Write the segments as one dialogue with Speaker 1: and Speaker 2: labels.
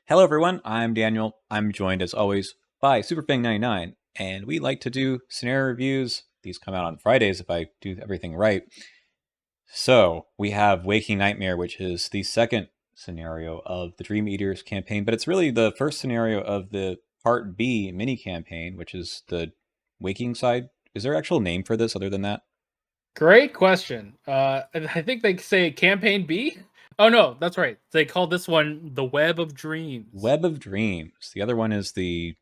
Speaker 1: Hello, everyone. I'm Daniel. I'm joined, as always, by SuperFang99, and we like to do scenario reviews. These come out on Fridays if I do everything right. So we have Waking Nightmare, which is the second scenario of the Dream Eaters campaign, but it's really the first scenario of the Part B mini campaign, which is the Waking side. Is there an actual name for this other than that?
Speaker 2: Great question. And I think they say campaign B. Oh no, that's right. They call this one the Web of Dreams,
Speaker 1: Web of Dreams. The other one is the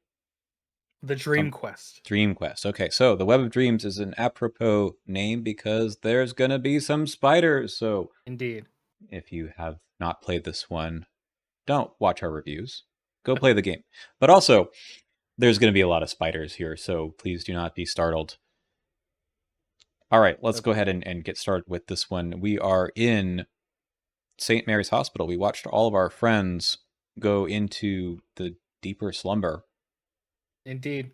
Speaker 2: the Dream Quest.
Speaker 1: Dream Quest. Okay, so the Web of Dreams is an apropos name because there's gonna be some spiders. So
Speaker 2: Indeed.
Speaker 1: if you have not played this one, don't watch our reviews. Go play the game. But also, there's gonna be a lot of spiders here, so please do not be startled. All right, let's go ahead and get started with this one. We are in St. Mary's Hospital. We watched all of our friends go into the deeper slumber.
Speaker 2: Indeed.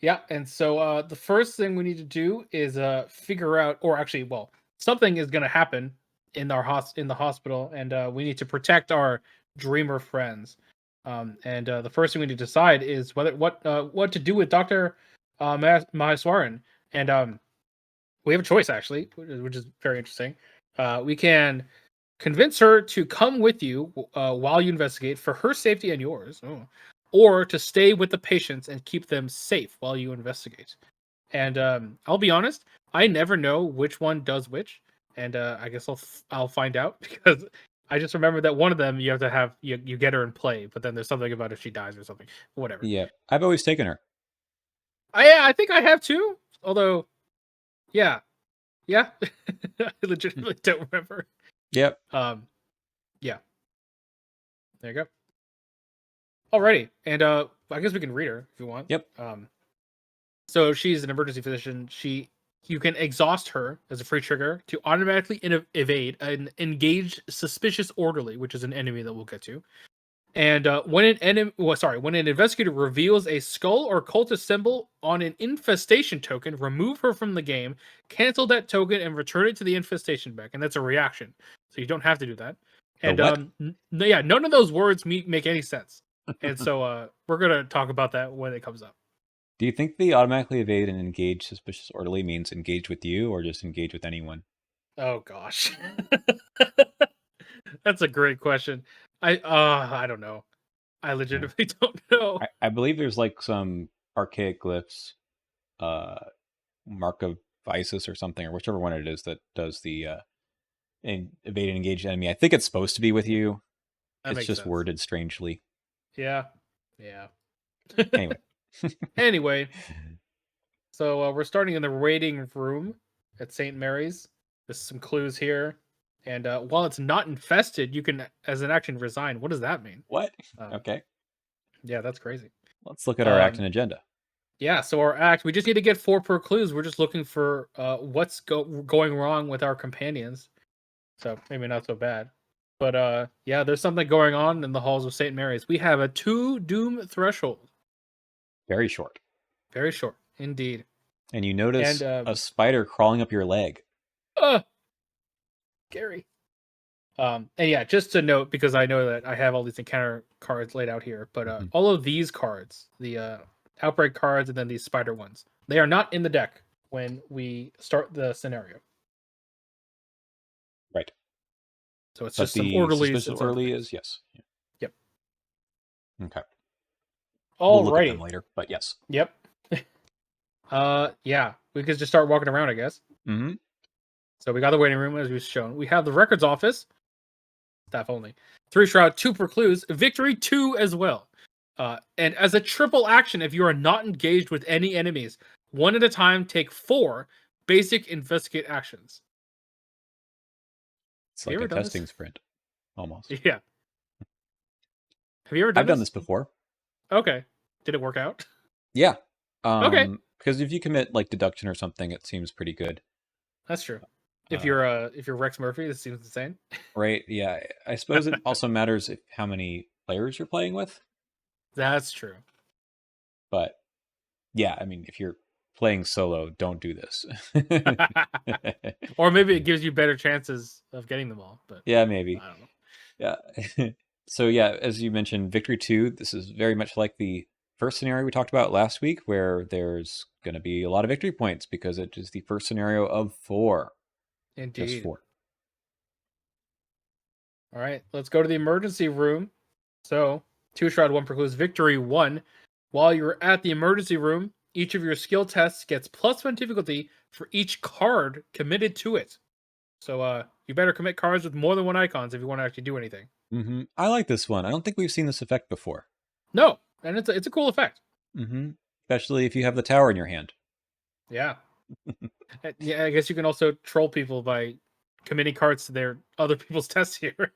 Speaker 2: Yeah, and so the first thing we need to do is figure out, or actually, well, something is going to happen in the hospital, and we need to protect our dreamer friends. And the first thing we need to decide is what to do with Doctor Maheswaran. And we have a choice actually, which is very interesting. We can convince her to come with you while you investigate for her safety and yours, or to stay with the patients and keep them safe while you investigate. And I'll be honest, I never know which one does which, and I guess I'll find out because I just remember that one of them you have to have you get her in play, but then there's something about if she dies or something, whatever.
Speaker 1: Yeah, I've always taken her.
Speaker 2: I think I have too, although yeah, yeah, I legitimately don't remember.
Speaker 1: Yep.
Speaker 2: Yeah. There you go. Alrighty, and I guess we can read her if you want.
Speaker 1: Yep.
Speaker 2: So she's an emergency physician. You can exhaust her as a free trigger to automatically evade an engaged suspicious orderly, which is an enemy that we'll get to. And when an investigator reveals a skull or cultist symbol on an infestation token, remove her from the game, cancel that token, and return it to the infestation back. And that's a reaction, so you don't have to do that. And none of those words make any sense. And so we're gonna talk about that when it comes up.
Speaker 1: Do you think the automatically evade and engage suspicious orderly means engage with you or just engage with anyone?
Speaker 2: Oh gosh, that's a great question. I don't know. I legitimately don't know.
Speaker 1: I believe there's like some archaic glyphs, Mark of Isis or something, or whichever one it is that does the evade and engage enemy. I think it's supposed to be with you.
Speaker 2: That
Speaker 1: It's
Speaker 2: makes
Speaker 1: just
Speaker 2: sense.
Speaker 1: worded strangely.
Speaker 2: Yeah.
Speaker 1: Anyway.
Speaker 2: Anyway, so we're starting in the waiting room at St. Mary's. There's some clues here. And while it's not infested, you can, as an action, resign. What does that mean?
Speaker 1: What? Okay.
Speaker 2: Yeah, that's crazy.
Speaker 1: Let's look at our act and agenda.
Speaker 2: Yeah, so our act, we just need to get 4 per clues. We're just looking for what's going wrong with our companions. So maybe not so bad. But yeah, there's something going on in the halls of St. Mary's. We have a 2 doom threshold.
Speaker 1: Very short.
Speaker 2: Very short, indeed.
Speaker 1: And you notice a spider crawling up your leg.
Speaker 2: Scary. And yeah, just to note, because I know that I have all these encounter cards laid out here, but all of these cards, the outbreak cards and then these spider ones, they are not in the deck when we start the scenario.
Speaker 1: Right.
Speaker 2: So it's just some orderlies.
Speaker 1: Suspicious orderly is, yes.
Speaker 2: Yep.
Speaker 1: Okay.
Speaker 2: We'll
Speaker 1: look at them later, but yes.
Speaker 2: Yep. Yeah, we could just start walking around, I guess.
Speaker 1: Mm-hmm.
Speaker 2: So we got the waiting room, as we've shown. We have the records office. Staff only. 3 shroud, 2 per clues. Victory 2 as well. And as a triple action, if you are not engaged with any enemies, 1 at a time, take 4 basic investigate actions.
Speaker 1: It's like a testing sprint, almost.
Speaker 2: Yeah. Have you ever done
Speaker 1: I've done this before.
Speaker 2: Okay. Did it work out?
Speaker 1: Yeah.
Speaker 2: Okay.
Speaker 1: Because if you commit like deduction or something, it seems pretty good.
Speaker 2: That's true. If you're Rex Murphy, this seems insane.
Speaker 1: Right. Yeah. I suppose it also matters how many players you're playing with.
Speaker 2: That's true.
Speaker 1: But yeah, I mean, if you're playing solo, don't do this.
Speaker 2: Or maybe it gives you better chances of getting them all. But
Speaker 1: yeah, maybe.
Speaker 2: I don't know.
Speaker 1: Yeah. So yeah, as you mentioned, Victory 2, this is very much like the first scenario we talked about last week, where there's going to be a lot of victory points because it is the first scenario of 4. Just
Speaker 2: Indeed.
Speaker 1: 4.
Speaker 2: All right, let's go to the emergency room. So, 2 shroud, 1 precludes, victory 1. While you're at the emergency room, each of your skill tests gets +1 difficulty for each card committed to it. So, you better commit cards with more than 1 icons if you want to actually do anything.
Speaker 1: I like this one. I don't think we've seen this effect before.
Speaker 2: No, and it's a cool effect.
Speaker 1: Especially if you have the tower in your hand.
Speaker 2: Yeah. Yeah, I guess you can also troll people by committing cards to their other people's tests here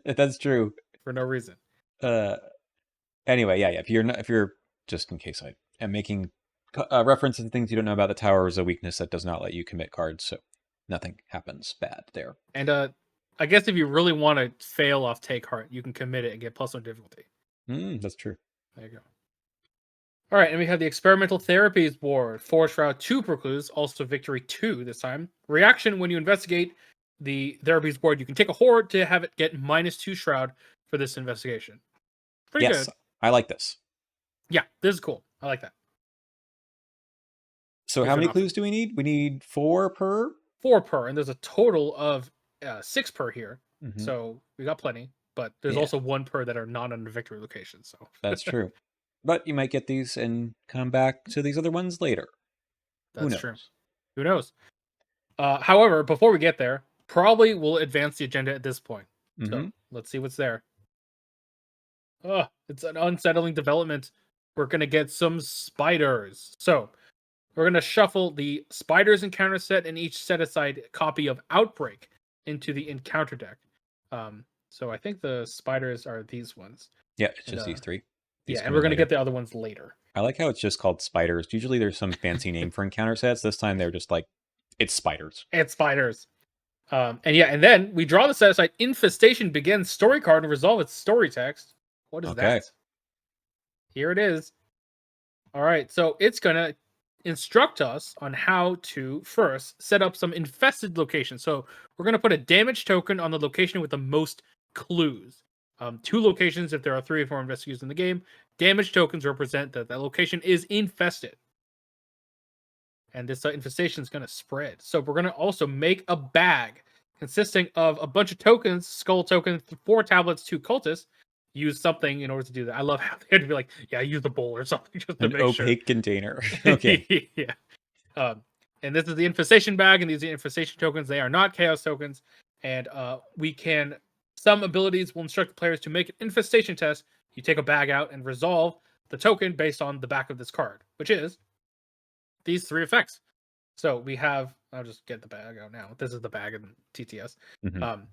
Speaker 1: That's true.
Speaker 2: for no reason.
Speaker 1: Uh, anyway, yeah. If you're just in case I am making references to things you don't know about, the tower is a weakness that does not let you commit cards, so nothing happens bad there.
Speaker 2: And I guess if you really want to fail off take heart, you can commit it and get +1 difficulty.
Speaker 1: That's true.
Speaker 2: There you go. All right, and we have the experimental therapies board. 4 shroud, 2 precludes, also victory 2 this time. Reaction: when you investigate the therapies board, you can take a horde to have it get -2 shroud for this investigation. Pretty
Speaker 1: Yes,
Speaker 2: good.
Speaker 1: I like this.
Speaker 2: Yeah, this is cool. I like that.
Speaker 1: So
Speaker 2: Gives
Speaker 1: how
Speaker 2: you an
Speaker 1: many
Speaker 2: option.
Speaker 1: clues do we need? We need 4 per?
Speaker 2: 4 per, and there's a total of 6 per here.
Speaker 1: Mm-hmm.
Speaker 2: So we got plenty, but there's
Speaker 1: Yeah,
Speaker 2: also 1 per that are not under victory location. So
Speaker 1: that's true. But you might get these and come back to these other ones later. Who
Speaker 2: that's true.
Speaker 1: knows?
Speaker 2: Who knows? However, before we get there, probably we'll advance the agenda at this point.
Speaker 1: Mm-hmm.
Speaker 2: So let's see what's there. Oh, it's an unsettling development. We're gonna get some spiders. So we're gonna shuffle the spiders encounter set and each set aside copy of Outbreak into the encounter deck. So I think the spiders are these ones.
Speaker 1: Yeah, it's
Speaker 2: And
Speaker 1: just these 3.
Speaker 2: yeah,
Speaker 1: These
Speaker 2: and
Speaker 1: come
Speaker 2: we're
Speaker 1: in
Speaker 2: gonna
Speaker 1: later.
Speaker 2: get the other ones later.
Speaker 1: I like how it's just called spiders. Usually there's some fancy name for encounter sets. This time they're just like, it's spiders.
Speaker 2: And spiders. And yeah, and then we draw the set aside. Infestation begins story card and resolve its story text. What is
Speaker 1: Okay.
Speaker 2: that? Here it is. All right, so it's gonna instruct us on how to first set up some infested locations. So we're gonna put a damage token on the location with the most clues. 2 locations if there are 3 or 4 investigators in the game. Damage tokens represent that that location is infested. And this infestation is going to spread. So we're going to also make a bag consisting of a bunch of tokens, skull tokens, 4 tablets, 2 cultists. Use something in order to do that. I love how they had to be like, yeah, use a bowl or something just to
Speaker 1: An
Speaker 2: make sure.
Speaker 1: opaque container. Okay.
Speaker 2: Yeah. And this is the infestation bag, and these are infestation tokens. They are not chaos tokens. And we can, some abilities will instruct the players to make an infestation test. You take a bag out and resolve the token based on the back of this card, which is these 3 effects. So we have, I'll just get the bag out now. This is the bag in TTS.
Speaker 1: Mm-hmm.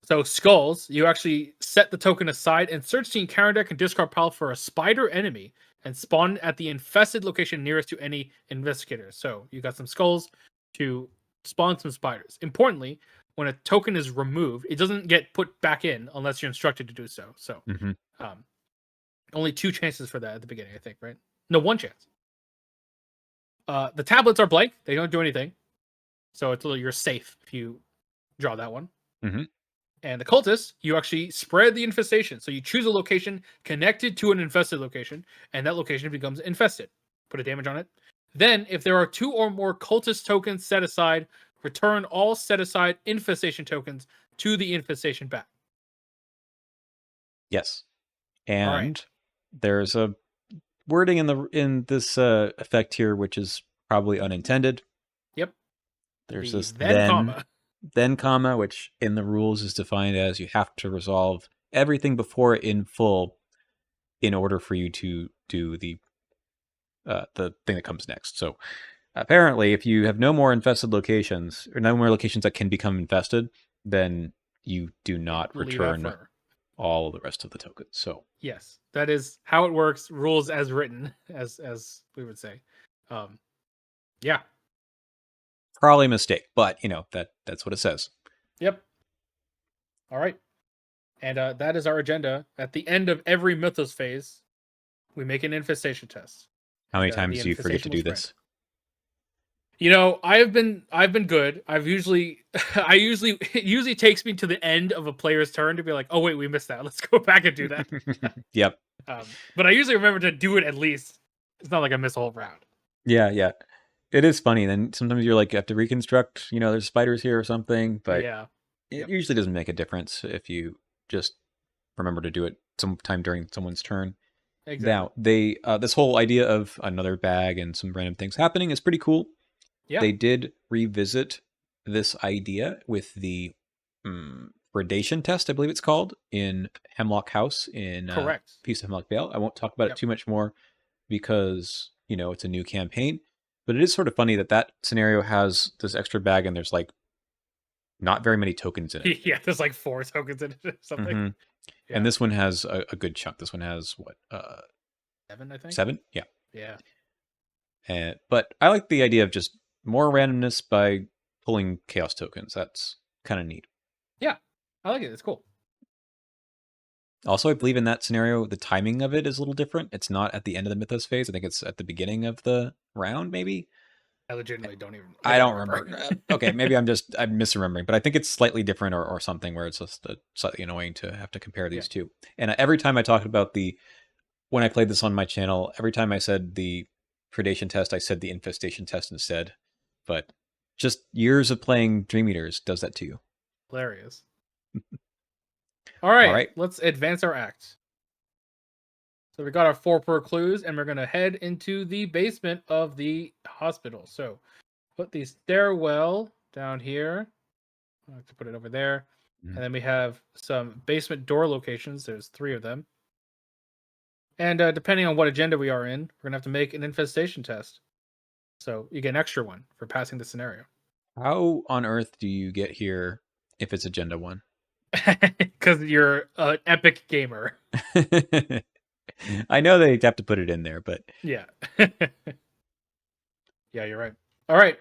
Speaker 2: So skulls, you actually set the token aside and search the encounter deck and discard pile for a spider enemy and spawn at the infested location nearest to any investigator. So you got some skulls to spawn some spiders. Importantly, when a token is removed, it doesn't get put back in unless you're instructed to do so. So
Speaker 1: Mm-hmm.
Speaker 2: only 2 chances for that at the beginning, I think, right? No, 1 chance. The tablets are blank; they don't do anything, so it's you're safe if you draw that one.
Speaker 1: Mm-hmm.
Speaker 2: And the cultists, you actually spread the infestation. So you choose a location connected to an infested location, and that location becomes infested. Put a damage on it. Then, if there are 2 or more cultist tokens set aside, return all set aside infestation tokens to the infestation bag.
Speaker 1: Yes.
Speaker 2: All right.
Speaker 1: And there's a wording in this effect here, which is probably unintended.
Speaker 2: Yep.
Speaker 1: There's
Speaker 2: The
Speaker 1: this
Speaker 2: then
Speaker 1: comma, which in the rules is defined as you have to resolve everything before it in full in order for you to do the thing that comes next. So apparently, if you have no more infested locations or no more locations that can become infested, then you do not
Speaker 2: leave out
Speaker 1: return
Speaker 2: for.
Speaker 1: all the rest of the tokens. So
Speaker 2: Yes, that is how it works. Rules as written, as we would say. Yeah.
Speaker 1: probably a mistake, but that's what it says.
Speaker 2: Yep. All right. And that is our agenda. At the end of every Mythos phase, we make an infestation test.
Speaker 1: How many
Speaker 2: And the
Speaker 1: times do you forget to
Speaker 2: infestation will
Speaker 1: do
Speaker 2: spread.
Speaker 1: this?
Speaker 2: I've been good. I've usually it usually takes me to the end of a player's turn to be like, oh wait, we missed that. Let's go back and do that.
Speaker 1: Yep.
Speaker 2: But I usually remember to do it at least. It's not like I miss a whole round.
Speaker 1: Yeah, yeah. It is funny. Then sometimes you're like, you have to reconstruct, there's spiders here or something, but
Speaker 2: Yeah.
Speaker 1: it
Speaker 2: Yep.
Speaker 1: usually doesn't make a difference if you just remember to do it sometime during someone's turn.
Speaker 2: Exactly.
Speaker 1: Now, this whole idea of another bag and some random things happening is pretty cool.
Speaker 2: Yeah.
Speaker 1: They did revisit this idea with the predation test, I believe it's called, in Hemlock House in
Speaker 2: Correct.
Speaker 1: Piece of Hemlock Vale. I won't talk about it
Speaker 2: Yep.
Speaker 1: too much more because, it's a new campaign. But it is sort of funny that scenario has this extra bag and there's like not very many tokens in it.
Speaker 2: Yeah. There's like 4 tokens in it or something.
Speaker 1: Mm-hmm. And
Speaker 2: Yeah.
Speaker 1: this one has a good chunk. This one has what?
Speaker 2: 7, I think.
Speaker 1: 7? Yeah.
Speaker 2: Yeah.
Speaker 1: But I like the idea of just more randomness by pulling chaos tokens. That's kind of neat.
Speaker 2: Yeah. I like it. It's cool.
Speaker 1: Also, I believe in that scenario, the timing of it is a little different. It's not at the end of the Mythos phase. I think it's at the beginning of the round, maybe.
Speaker 2: I legitimately don't even. I
Speaker 1: I
Speaker 2: don't
Speaker 1: don't
Speaker 2: remember.
Speaker 1: remember. Okay, maybe I'm misremembering, but I think it's slightly different or something where it's just slightly annoying to have to compare
Speaker 2: Yeah.
Speaker 1: these two. And every time I talked about when I played this on my channel, every time I said the predation test, I said the infestation test instead. But just years of playing Dream Eaters does that to you.
Speaker 2: Hilarious. All
Speaker 1: All
Speaker 2: right.
Speaker 1: right.
Speaker 2: Let's advance our act. So we got our 4 per clues, and we're gonna head into the basement of the hospital. So put the stairwell down here. I like to put it over there.
Speaker 1: Mhm.
Speaker 2: And then we have some basement door locations. There's 3 of them. And depending on what agenda we are in, we're gonna have to make an infestation test. So you get an extra one for passing the scenario.
Speaker 1: How on earth do you get here if it's Agenda 1?
Speaker 2: Because you're an epic gamer.
Speaker 1: I know they have to put it in there, but
Speaker 2: Yeah. Yeah, you're right. All right.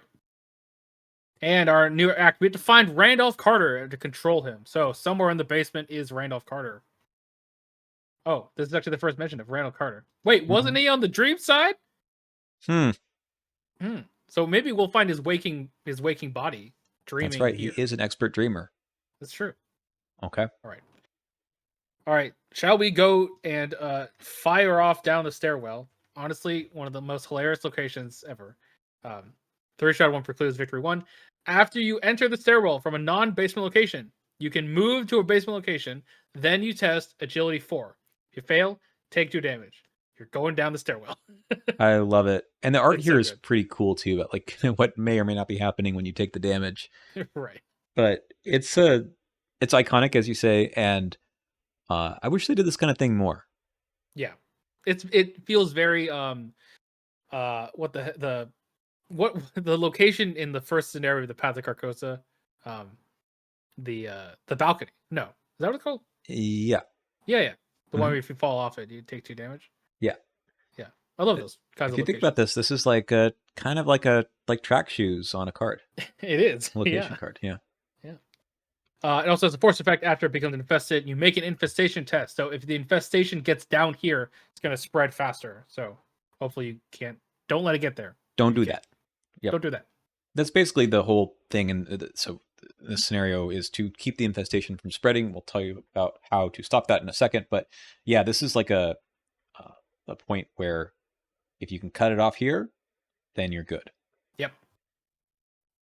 Speaker 2: And our new act, we have to find Randolph Carter to control him. So somewhere in the basement is Randolph Carter. Oh, this is actually the first mention of Randolph Carter. Wait, wasn't
Speaker 1: Mhm.
Speaker 2: he on the dream side?
Speaker 1: Hmm,
Speaker 2: Hmm. So maybe we'll find his waking body
Speaker 1: that's
Speaker 2: dreaming
Speaker 1: right. He
Speaker 2: here.
Speaker 1: is an expert dreamer.
Speaker 2: That's true.
Speaker 1: Okay.
Speaker 2: All right. All right. Shall we go and fire off down the stairwell? Honestly, one of the most hilarious locations ever. Um, 3-shot 1 precludes victory 1. After you enter the stairwell from a non-basement location, you can move to a basement location. Then you test agility 4. If you fail, take 2 damage. You're going down the stairwell.
Speaker 1: I love it. And the art
Speaker 2: It's so
Speaker 1: here is
Speaker 2: good.
Speaker 1: pretty cool too, about like what may or may not be happening when you take the damage.
Speaker 2: Right.
Speaker 1: But it's iconic as you say, and I wish they did this kind of thing more.
Speaker 2: Yeah. It feels very what what the location in the first scenario of the Path of Carcosa, um the balcony. No. Is that what it's called?
Speaker 1: Yeah.
Speaker 2: Yeah, yeah. The one
Speaker 1: Hmm.
Speaker 2: where if you fall off it, you take 2 damage.
Speaker 1: Yeah.
Speaker 2: Yeah. I love
Speaker 1: Uh,
Speaker 2: those kinds
Speaker 1: If
Speaker 2: of
Speaker 1: you think about
Speaker 2: locations.
Speaker 1: this is like a kind of like a like track shoes on a card,
Speaker 2: It is.
Speaker 1: location
Speaker 2: Yeah.
Speaker 1: card. Yeah.
Speaker 2: Yeah. It also has a force effect after it becomes infested. You make an infestation test. So if the infestation gets down here, it's going to spread faster. So hopefully you can't. Don't let it get there. If
Speaker 1: Don't
Speaker 2: you
Speaker 1: do
Speaker 2: can,
Speaker 1: that. Yep.
Speaker 2: don't do that.
Speaker 1: That's basically the whole thing. And so the scenario is to keep the infestation from spreading. We'll tell you about how to stop that in a second. But yeah, this is like uh, a point where if you can cut it off here, then you're good.
Speaker 2: Yep.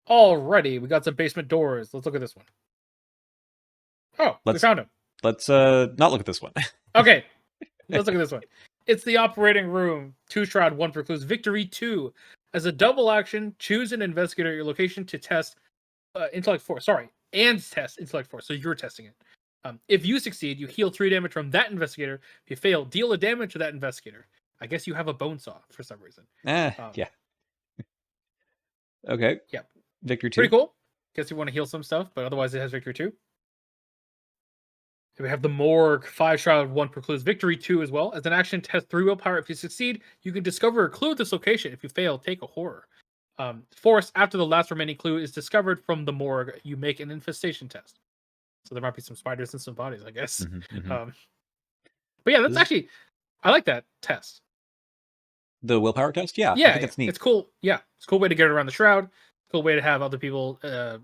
Speaker 2: Alrighty, we got some basement doors. Let's look at this one. Oh, we
Speaker 1: Let's
Speaker 2: found him.
Speaker 1: let's not look at this one.
Speaker 2: Okay, let's look at this one. It's the operating room. 2-shroud, 1 precludes victory 2. As a double action, choose an investigator at your location to test intellect 4. Sorry, and test intellect 4. So you're testing it. If you succeed, you heal 3 damage from that investigator. If you fail, deal a damage to that investigator. I guess you have a bone saw for some reason. Um,
Speaker 1: Yeah. Okay.
Speaker 2: yeah,
Speaker 1: Victor
Speaker 2: pretty
Speaker 1: 2.
Speaker 2: cool. Guess you want to heal some stuff, but otherwise it has victory 2. We have the Morgue, 5-shroud, 1 precludes victory 2 as well. As an action, test 3 willpower. If you succeed, you can discover a clue at this location. If you fail, take a horror. Force, after the last remaining clue is discovered from the morgue, you make an infestation test. So there might be some spiders and some bodies, I guess.
Speaker 1: Hmm. Hmm.
Speaker 2: Um, but yeah, that's
Speaker 1: This is
Speaker 2: actually, I like that test.
Speaker 1: The willpower test? Yeah, I
Speaker 2: Yeah,
Speaker 1: think
Speaker 2: yeah,
Speaker 1: it's neat.
Speaker 2: it's cool. Yeah, it's a cool way to get around the shroud. Cool way to have other people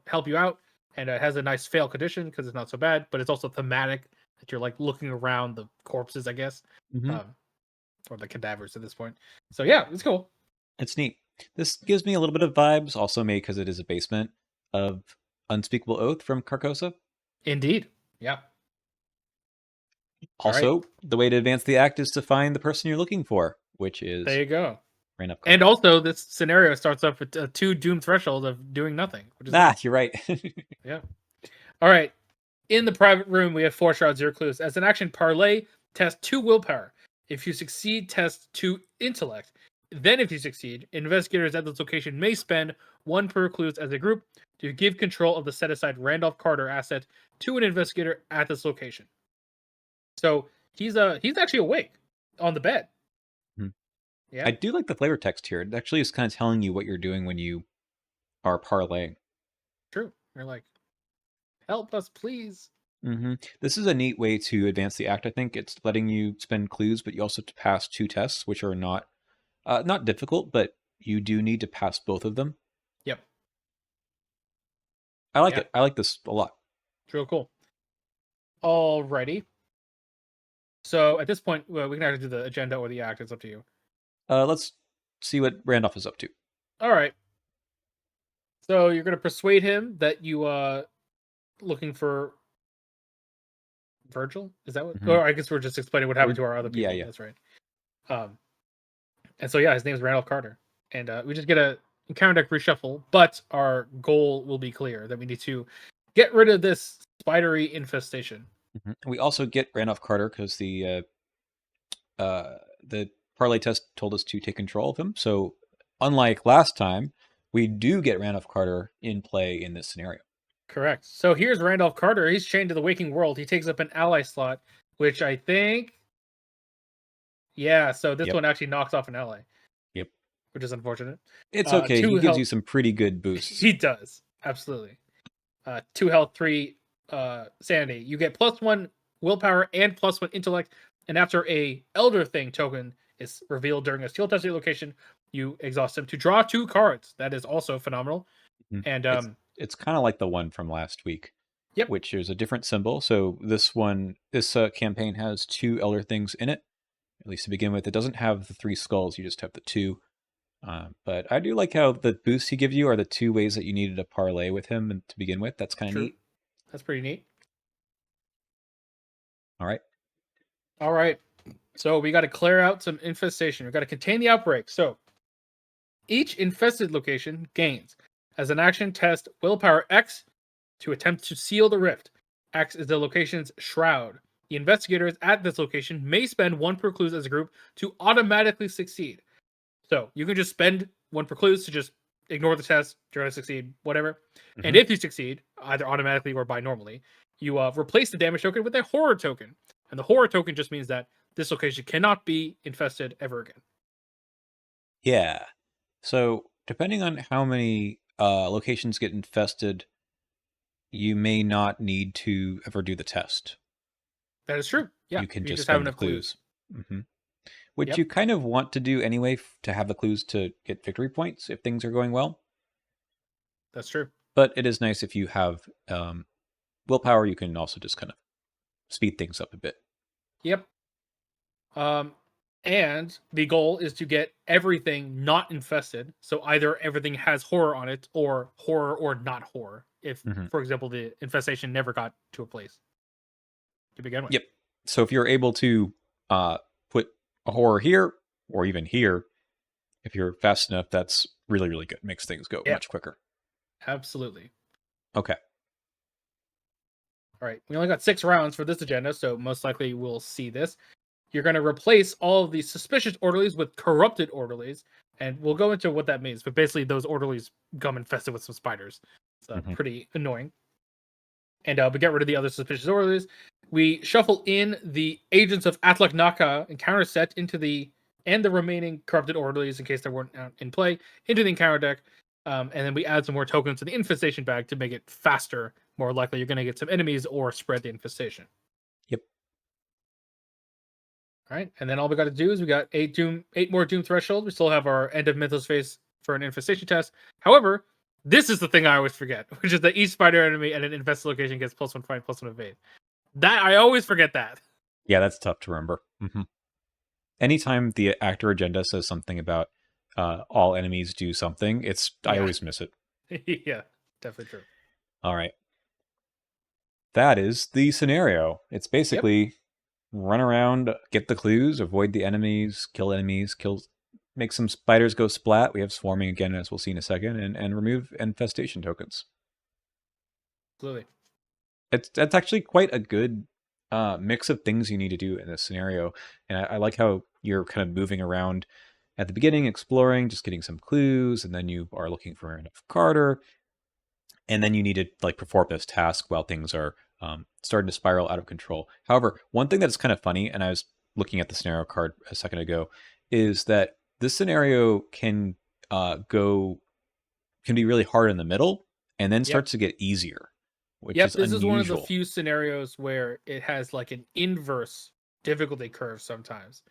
Speaker 2: help you out, and it has a nice fail condition because it's not so bad. But it's also thematic that you're like looking around the corpses, I guess,
Speaker 1: Hmm.
Speaker 2: um, or the cadavers at this point. So yeah, it's cool.
Speaker 1: It's neat. This gives me a little bit of vibes, also made because it is a basement of Unspeakable Oath from Carcosa.
Speaker 2: Indeed. Yeah. All right.
Speaker 1: Also, the way to advance the act is to find the person you're looking for, which
Speaker 2: There
Speaker 1: is
Speaker 2: you go.
Speaker 1: Randolph
Speaker 2: And
Speaker 1: Carter.
Speaker 2: also, this scenario starts off with a 2 doom threshold of doing nothing, which is
Speaker 1: Ah,
Speaker 2: nice.
Speaker 1: you're right.
Speaker 2: Yeah. All right. In the private room, we have 4 shrouds, 0 clues. As an action, parlay, test 2 willpower. If you succeed, test 2 intellect. Then, if you succeed, investigators at this location may spend 1 per clues as a group to give control of the set aside Randolph Carter asset to an investigator at this location. So he's actually awake on the bed.
Speaker 1: Hmm. I
Speaker 2: Yeah,
Speaker 1: do like the flavor text here. It actually is kind of telling you what you're doing when you are parlaying.
Speaker 2: true. You're like, help us, please.
Speaker 1: This is a neat way to advance the act. I think it's letting you spend clues, but you also have to pass two tests, which are not difficult, but you do need to pass both of them.
Speaker 2: Yep.
Speaker 1: I like
Speaker 2: Yeah.
Speaker 1: it. I like this a lot.
Speaker 2: It's real cool. Alrighty. So at this point, well, we can either do the agenda or the act. It's up to you.
Speaker 1: Let's see what Randolph is up to.
Speaker 2: All right. So you're gonna persuade him that you looking for Virgil. Is that what?
Speaker 1: Hmm.
Speaker 2: Or I guess we're just explaining what happened to our other
Speaker 1: Yeah,
Speaker 2: people.
Speaker 1: yeah.
Speaker 2: That's right. Um, and so yeah, his name is Randolph Carter, and we just get a encounter deck reshuffle, but our goal will be clear that we need to get rid of this spidery infestation.
Speaker 1: We also get Randolph Carter because the parlay test told us to take control of him. So unlike last time, we do get Randolph Carter in play in this scenario.
Speaker 2: Correct. So here's Randolph Carter. He's chained to the waking world. He takes up an ally slot, which I think, yeah. So this
Speaker 1: Yep.
Speaker 2: one actually knocks off an ally,
Speaker 1: Yep.
Speaker 2: which is unfortunate.
Speaker 1: It's okay. He
Speaker 2: Two
Speaker 1: gives you
Speaker 2: health.
Speaker 1: some pretty good boosts.
Speaker 2: He does absolutely. 2 health, 3 sanity. You get +1 willpower and +1 intellect. And after a Elder Thing token is revealed during a skill test location, you exhaust them to draw 2 cards. That is also phenomenal.
Speaker 1: Mhm.
Speaker 2: And
Speaker 1: It's kind of like the one from last week,
Speaker 2: yep,
Speaker 1: which is a different symbol. So this campaign has two Elder Things in it, at least to begin with. It doesn't have the three skulls; you just have the two. But I do like how the boosts he gives you are the two ways that you needed to parlay with him and to begin with. That's kind of
Speaker 2: true.
Speaker 1: neat.
Speaker 2: That's pretty neat.
Speaker 1: All right.
Speaker 2: All right. So we got to clear out some infestation. We got to contain the outbreak. So each infested location gains as an action test willpower X to attempt to seal the rift. X is the location's shroud. The investigators at this location may spend 1 per clues as a group to automatically succeed. So you can just spend 1 per clues to just ignore the test, you're going to succeed, whatever. And
Speaker 1: Hmm.
Speaker 2: if you succeed, either automatically or by normally, you replace the damage token with a horror token. And the horror token just means that this location cannot be infested ever again.
Speaker 1: Yeah. So depending on how many locations get infested, you may not need to ever do the test.
Speaker 2: That is true. Yeah,
Speaker 1: You can
Speaker 2: if you
Speaker 1: just
Speaker 2: just have
Speaker 1: spend the
Speaker 2: enough clues.
Speaker 1: clues. Hmm. Which
Speaker 2: Yep,
Speaker 1: you kind of want to do anyway to have the clues to get victory points if things are going well.
Speaker 2: that's true.
Speaker 1: But it is nice if you have willpower, you can also just kind of speed things up a bit.
Speaker 2: Yep. Um, and the goal is to get everything not infested. So either everything has horror on it, or horror or not horror. If,
Speaker 1: Hmm.
Speaker 2: for example, the infestation never got to a place to begin with.
Speaker 1: Yep. So if you're able to put a horror here or even here, if you're fast enough, that's really, really good. Makes things go
Speaker 2: Yeah,
Speaker 1: much quicker.
Speaker 2: absolutely.
Speaker 1: Okay.
Speaker 2: All right. We only got 6 rounds for this agenda, so most likely we'll see this. You're going to replace all of these suspicious orderlies with corrupted orderlies, and we'll go into what that means. But basically, those orderlies come infested with some spiders. It's
Speaker 1: Hmm.
Speaker 2: pretty annoying. And we get rid of the other suspicious orderlies. We shuffle in the agents of Atlak Naka encounter set into the remaining corrupted orderlies in case they weren't in play into the encounter deck. And then we add some more tokens to the infestation bag to make it faster. More likely, you're going to get some enemies or spread the infestation.
Speaker 1: Yep.
Speaker 2: All right, and then all we got to do is we got 8 more doom threshold. We still have our end of mythos phase for an infestation test. However, this is the thing I always forget, which is that each spider enemy at an infested location gets +1 fight, +1 evade. That I always forget that.
Speaker 1: Yeah, that's tough to remember. Anytime the actor agenda says something about all enemies do something, I
Speaker 2: Yeah,
Speaker 1: always miss it.
Speaker 2: yeah, definitely true.
Speaker 1: All right. That is the scenario. It's
Speaker 2: Yep,
Speaker 1: basically run around, get the clues, avoid the enemies, make some spiders go splat. We have swarming again, as we'll see in a second, and remove infestation tokens.
Speaker 2: absolutely.
Speaker 1: That's actually quite a good mix of things you need to do in this scenario, and I like how you're kind of moving around at the beginning, exploring, just getting some clues, and then you are looking for enough Carter, and then you need to like perform this task while things are starting to spiral out of control. However, one thing that's kind of funny, and I was looking at the scenario card a second ago, is that this scenario go can be really hard in the middle, and then
Speaker 2: Yep.
Speaker 1: starts to get easier, which
Speaker 2: Yep,
Speaker 1: is
Speaker 2: this is one of the
Speaker 1: unusual.
Speaker 2: few scenarios where it has like an inverse difficulty curve sometimes.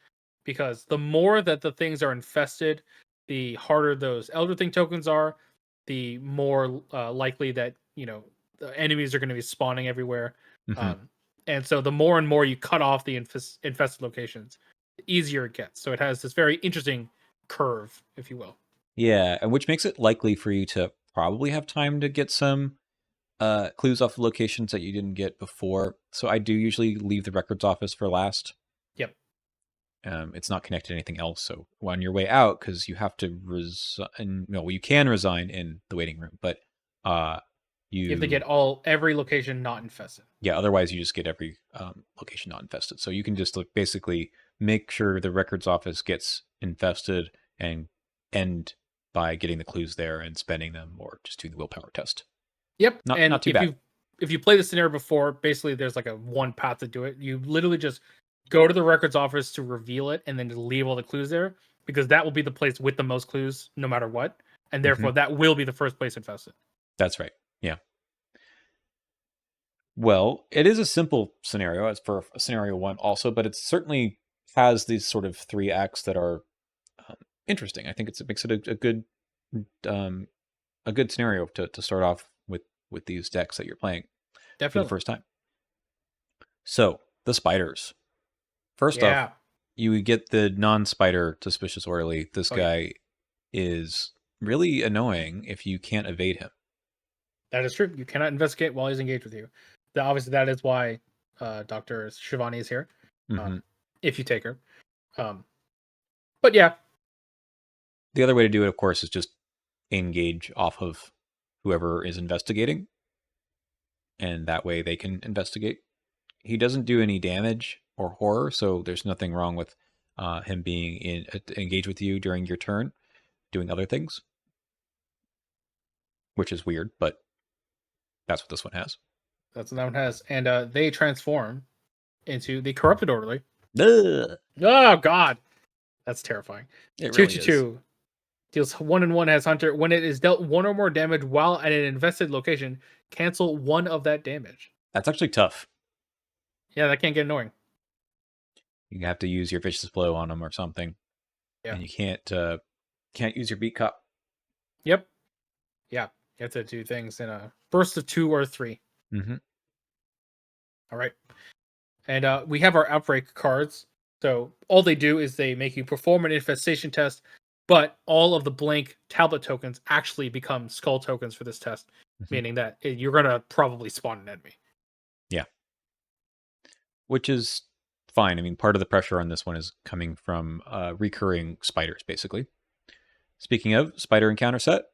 Speaker 2: Because the more that the things are infested, the harder those Elder Thing tokens are, the more likely that, the enemies are going to be spawning everywhere.
Speaker 1: hmm
Speaker 2: Um, and so the more and more you cut off the infested locations, the easier it gets. So it has this very interesting curve, if you will.
Speaker 1: Yeah, and which makes it likely for you to probably have time to get some clues off of locations that you didn't get before. So I do usually leave the records office for last.
Speaker 2: Yep.
Speaker 1: It's not connected to anything else. So on your way out, because you have to resign, no, well, you can resign in the waiting room, but uh,
Speaker 2: You have to get
Speaker 1: you,
Speaker 2: every location not infested.
Speaker 1: yeah, otherwise you just get every location not infested. So you can just like, basically make sure the records office gets infested and end by getting the clues there and spending them, or just doing the willpower test.
Speaker 2: Yep,
Speaker 1: Not
Speaker 2: and
Speaker 1: too bad.
Speaker 2: if you play the scenario before, basically there's like a one path to do it. You literally just go to the records office to reveal it, and then to leave all the clues there because that will be the place with the most clues, no matter what, and
Speaker 1: hmm
Speaker 2: therefore that will be the first place infested.
Speaker 1: That's right. Yeah. Well, it is a simple scenario as for scenario one, also, but it certainly has these sort of three acts that are um, interesting. I think it makes it um, a good scenario to start off with these decks that you're playing for the
Speaker 2: Definitely,
Speaker 1: first time. So the spiders. First off,
Speaker 2: yeah.
Speaker 1: you get the non-spider suspicious orderly. This
Speaker 2: Oh yeah,
Speaker 1: guy is really annoying if you can't evade him.
Speaker 2: that is true. You cannot investigate while he's engaged with you. Obviously, that is why Doctor Shivani is here.
Speaker 1: hmm
Speaker 2: Um, if you take her, um, but yeah,
Speaker 1: The other way to do it, of course, is just engage off of whoever is investigating, and that way they can investigate. He doesn't do any damage or horror, so there's nothing wrong with him being engaged with you during your turn, doing other things, which is weird, but that's what this one has.
Speaker 2: that's what that one has, and they transform into the corrupted orderly.
Speaker 1: Ugh,
Speaker 2: Oh God, that's terrifying.
Speaker 1: it
Speaker 2: Two
Speaker 1: really
Speaker 2: two
Speaker 1: is.
Speaker 2: two deals 1 and 1 has Hunter. When it is dealt one or more damage while at an invested location, cancel one of that damage.
Speaker 1: That's actually tough.
Speaker 2: Yeah, that can get annoying.
Speaker 1: You have to use your vicious blow on him or something,
Speaker 2: Yeah.
Speaker 1: and you can't use your beat cup.
Speaker 2: Yep. Yeah. You have to do things in a burst of 2 or 3.
Speaker 1: hmm
Speaker 2: All right. And we have our outbreak cards. So all they do is they make you perform an infestation test, but all of the blank tablet tokens actually become skull tokens for this test,
Speaker 1: hmm
Speaker 2: meaning that you're gonna probably spawn an enemy.
Speaker 1: Yeah, which is fine. I mean, part of the pressure on this one is coming from recurring spiders, basically. Speaking of spider encounter set,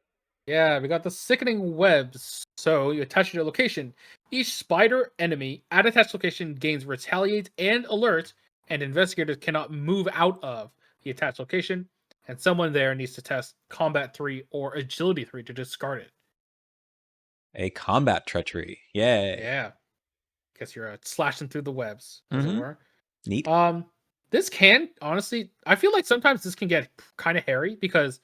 Speaker 2: Yeah, we got the sickening webs. So you attach it to a location. Each spider enemy at attached location gains retaliate and alert, and investigators cannot move out of the attached location. And someone there needs to test combat 3 or agility 3 to discard it.
Speaker 1: a combat treachery. Yay.
Speaker 2: Yeah, guess you're slashing through the webs, as it
Speaker 1: hmm
Speaker 2: were.
Speaker 1: Neat.
Speaker 2: Um, this can honestly, I feel like sometimes this can get kind of hairy because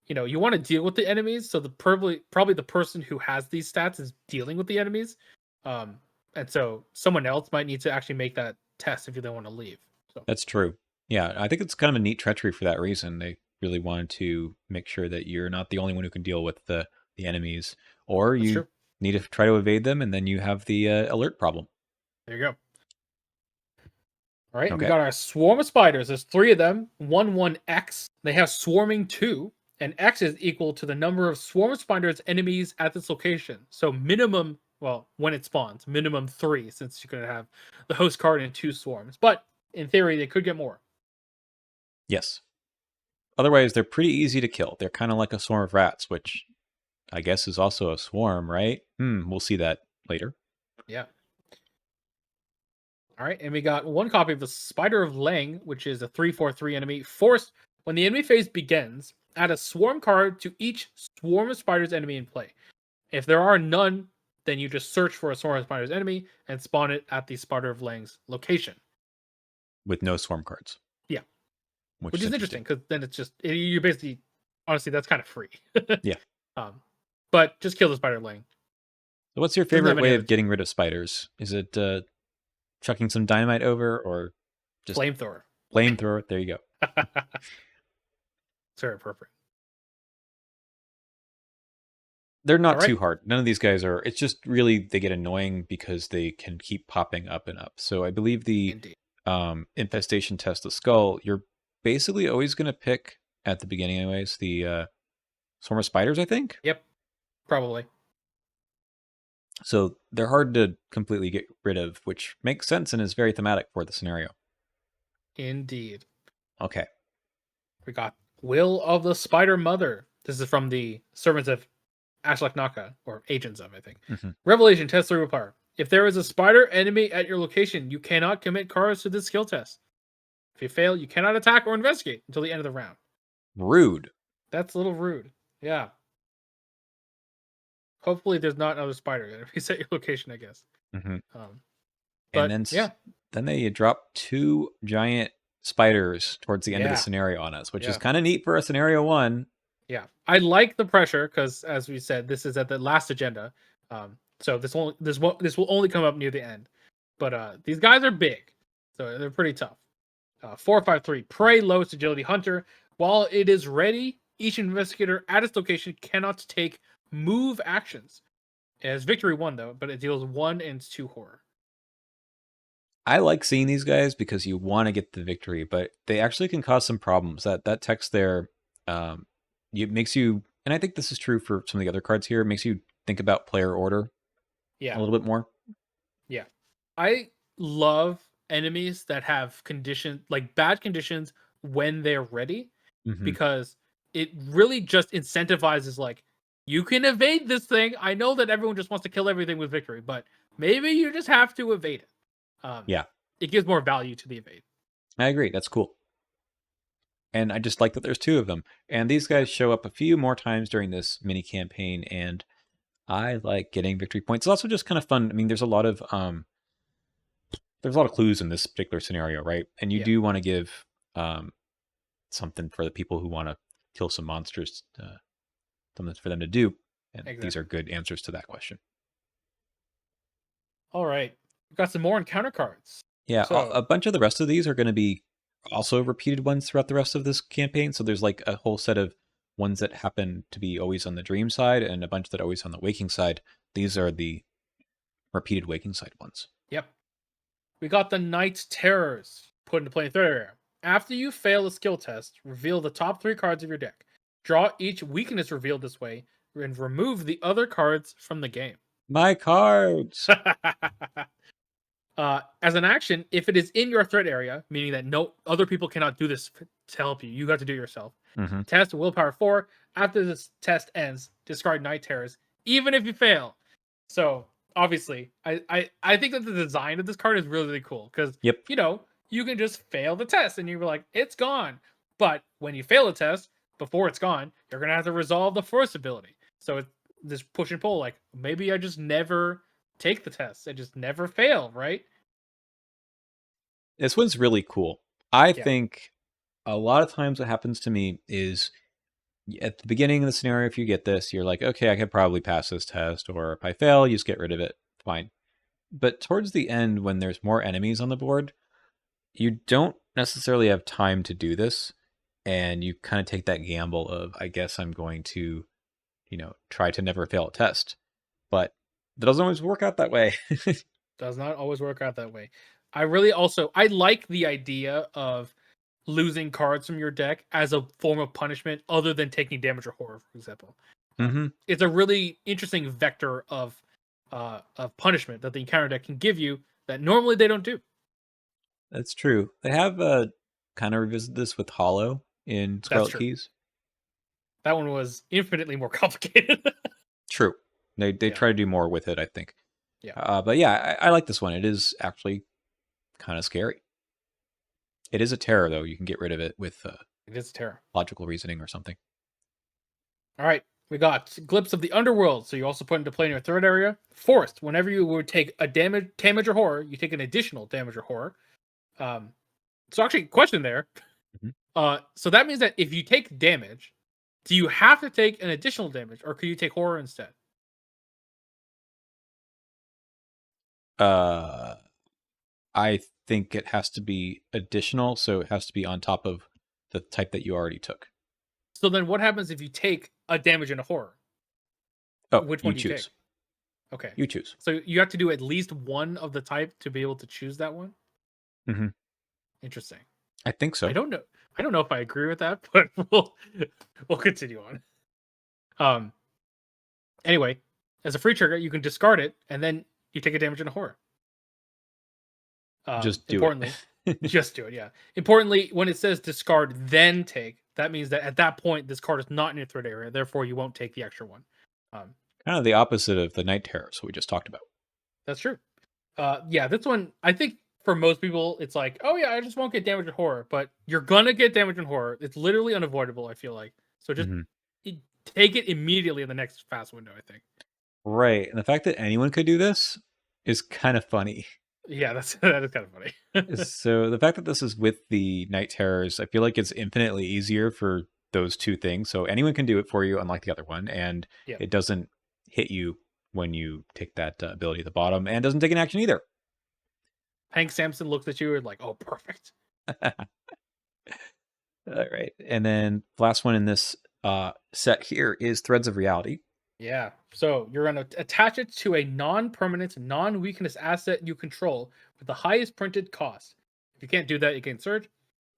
Speaker 2: you want to deal with the enemies, so the probably the person who has these stats is dealing with the enemies, um, and so someone else might need to actually make that test if you don't want to leave. So
Speaker 1: That's true. Yeah, I think it's kind of a neat treachery for that reason. They really wanted to make sure that you're not the only one who can deal with the enemies, or
Speaker 2: That's
Speaker 1: you
Speaker 2: true.
Speaker 1: need to try to evade them, and then you have the alert problem.
Speaker 2: There you go. All right, we
Speaker 1: Okay,
Speaker 2: got our swarm of spiders. There's three of them. One X. They have swarming two, and X is equal to the number of swarm of spiders enemies at this location. So minimum, well, when it spawns, minimum three, since you're gonna have the host card in two swarms. But in theory, they could get more.
Speaker 1: yes. Otherwise, they're pretty easy to kill. They're kind of like a swarm of rats, which I guess is also a swarm, right? We'll see that later.
Speaker 2: Yeah. All right, and we got one copy of the Spider of Lang, which is a 3/4/3 enemy. Forced when the enemy phase begins, add a swarm card to each swarm of spiders enemy in play. If there are none, then you just search for a swarm of spiders enemy and spawn it at the Spider of Lang's location.
Speaker 1: With no swarm cards,
Speaker 2: Yeah,
Speaker 1: which
Speaker 2: which
Speaker 1: is
Speaker 2: is
Speaker 1: interesting.
Speaker 2: interesting because then it's just you basically, honestly, that's kind of free.
Speaker 1: Yeah.
Speaker 2: um, but just kill the Spider of Lang.
Speaker 1: So what's your
Speaker 2: Doesn't have
Speaker 1: favorite
Speaker 2: any
Speaker 1: way
Speaker 2: other
Speaker 1: of getting rid of spiders? Is it chucking some dynamite over, or just
Speaker 2: flamethrower.
Speaker 1: flamethrower? There you go.
Speaker 2: It's very appropriate.
Speaker 1: They're
Speaker 2: All
Speaker 1: not
Speaker 2: right,
Speaker 1: too hard. None of these guys are. It's just really they get annoying because they can keep popping up and up. So I believe the
Speaker 2: indeed.
Speaker 1: infestation test the skull. You're basically always going to pick at the beginning, anyways. The swarm of spiders, I think.
Speaker 2: Yep, probably.
Speaker 1: So they're hard to completely get rid of, which makes sense and is very thematic for the scenario.
Speaker 2: Indeed.
Speaker 1: Okay.
Speaker 2: We got Will of the Spider Mother. This is from the Servants of Ashlek Naka, or Agents of, I think.
Speaker 1: hmm
Speaker 2: Revelation test 3 power. If there is a spider enemy at your location, you cannot commit cards to this skill test. If you fail, you cannot attack or investigate until the end of the round.
Speaker 1: Rude.
Speaker 2: That's a little rude. Yeah. Hopefully, there's not another spider enemies at your location, I guess.
Speaker 1: hmm
Speaker 2: Um,
Speaker 1: And
Speaker 2: but yeah,
Speaker 1: then they drop two giant spiders towards the end of the
Speaker 2: yeah,
Speaker 1: scenario on us, which is
Speaker 2: yeah.
Speaker 1: kind of neat for a scenario one.
Speaker 2: Yeah, I like the pressure because, as we said, this is at the last agenda. So this will only come up near the end. But these guys are big, so they're pretty tough. 4/5/3 Prey lowest agility hunter. While it is ready, each investigator at its location cannot take move actions. It has victory 1 though, but it deals 1 and 2 horror.
Speaker 1: I like seeing these guys because you want to get the victory, but they actually can cause some problems. That text there, it makes you, and I think this is true for some of the other cards here. It makes you think about player order a
Speaker 2: Yeah,
Speaker 1: little bit more.
Speaker 2: yeah. I love enemies that have condition like bad conditions when they're ready
Speaker 1: hmm
Speaker 2: because it really just incentivizes like you can evade this thing. I know that everyone just wants to kill everything with victory, but maybe you just have to evade it.
Speaker 1: Yeah,
Speaker 2: It gives more value to the evade.
Speaker 1: I agree. That's cool. And I just like that there's two of them. And these
Speaker 2: Yeah,
Speaker 1: guys show up a few more times during this mini campaign, and I like getting victory points. It's also just kind of fun. I mean, there's a lot of clues in this particular scenario, right? And you
Speaker 2: yeah,
Speaker 1: do want to give um, something for the people who want to kill some monsters, something for them to do. And these are
Speaker 2: exactly.
Speaker 1: good answers to that question.
Speaker 2: All right, we've got some more encounter cards.
Speaker 1: Yeah, a
Speaker 2: So
Speaker 1: bunch of the rest of these are going to be also repeated ones throughout the rest of this campaign. So there's like a whole set of ones that happen to be always on the dream side and a bunch that are always on the waking side. These are the repeated waking side ones.
Speaker 2: yep, we got the Night Terrors put into play in third area. After you fail a skill test, reveal the top 3 cards of your deck. Draw each weakness revealed this way, and remove the other cards from the game.
Speaker 1: My cards.
Speaker 2: As an action, if it is in your threat area, meaning that no other people cannot do this to help you, you got to do it yourself.
Speaker 1: hmm
Speaker 2: Test willpower 4. After this test ends, discard Night Terrors, even if you fail. So obviously, I think that the design of this card is really, really cool because
Speaker 1: Yep.
Speaker 2: you can just fail the test and you're like, it's gone. But when you fail a test before it's gone, you're gonna have to resolve the force ability. So it's this push and pull. Like maybe I just never take the test. I just never fail, right?
Speaker 1: This one's really cool. I
Speaker 2: Yeah.
Speaker 1: think a lot of times what happens to me is at the beginning of the scenario, if you get this, you're like, okay, I could probably pass this test, or if I fail, you just get rid of it. Fine. But towards the end, when there's more enemies on the board, you don't necessarily have time to do this, and you kind of take that gamble of, I guess I'm going to, try to never fail a test. But that doesn't always work out that way.
Speaker 2: Does not always work out that way. I like the idea of losing cards from your deck as a form of punishment other than taking damage or horror, for example.
Speaker 1: Mm-hmm.
Speaker 2: It's a really interesting vector of punishment that the encounter deck can give you that normally they don't do.
Speaker 1: That's true. They have kind of revisited this with Hollow in
Speaker 2: That's
Speaker 1: Scarlet
Speaker 2: true.
Speaker 1: Keys.
Speaker 2: That one was infinitely more complicated.
Speaker 1: True. They
Speaker 2: Yeah.
Speaker 1: try to do more with it, I think.
Speaker 2: Yeah.
Speaker 1: But yeah, I like this one. It is actually kind of scary. It is a terror, though. You can get rid of it with
Speaker 2: It is terror.
Speaker 1: logical reasoning or something.
Speaker 2: All right. We got Glimpse of the Underworld. So you also put into play in your third area. Forest. Whenever you would take a damage or horror, you take an additional damage or horror. So actually, question there.
Speaker 1: Mhm.
Speaker 2: So that means that if you take damage, do you have to take an additional damage, or could you take horror instead?
Speaker 1: Uh, I think it has to be additional, so it has to be on top of the type that you already took.
Speaker 2: So then, what happens if you take a damage and a horror?
Speaker 1: Oh,
Speaker 2: Which
Speaker 1: you
Speaker 2: one do you take?
Speaker 1: choose.
Speaker 2: Okay,
Speaker 1: You choose.
Speaker 2: so you have to do at least one of the type to be able to choose that one.
Speaker 1: Hmm.
Speaker 2: Interesting.
Speaker 1: I think
Speaker 2: I
Speaker 1: so.
Speaker 2: don't know. I don't know if I agree with that, but we'll continue on. Um. Anyway, as a free trigger, you can discard it, and then you take a damage and a horror.
Speaker 1: Just do it.
Speaker 2: Importantly, just do it. Yeah. Importantly, when it says discard then take, that means that at that point this card is not in your threat area. Therefore, you won't take the extra one.
Speaker 1: Kind of the opposite of the night terrors we just talked about.
Speaker 2: That's true. Yeah, this one I think for most people it's like, oh yeah, I just won't get damage and horror, but you're gonna get damage and horror. It's literally unavoidable. I feel like so just
Speaker 1: Hmm.
Speaker 2: take it immediately in the next fast window. I think.
Speaker 1: Right, and the fact that anyone could do this is kind of funny.
Speaker 2: Yeah, that is kind of funny.
Speaker 1: So the fact that this is with the night terrors, I feel like it's infinitely easier for those two things. So anyone can do it for you, unlike the other one, and
Speaker 2: Yeah.
Speaker 1: it doesn't hit you when you take that ability at the bottom, and doesn't take an action either.
Speaker 2: Hank Sampson looks at you and like, oh, perfect.
Speaker 1: All right, and then the last one in this set here is Threads of Reality.
Speaker 2: Yeah. So you're going to attach it to a non-permanent, non-weakness asset you control with the highest printed cost. If you can't do that, you can search.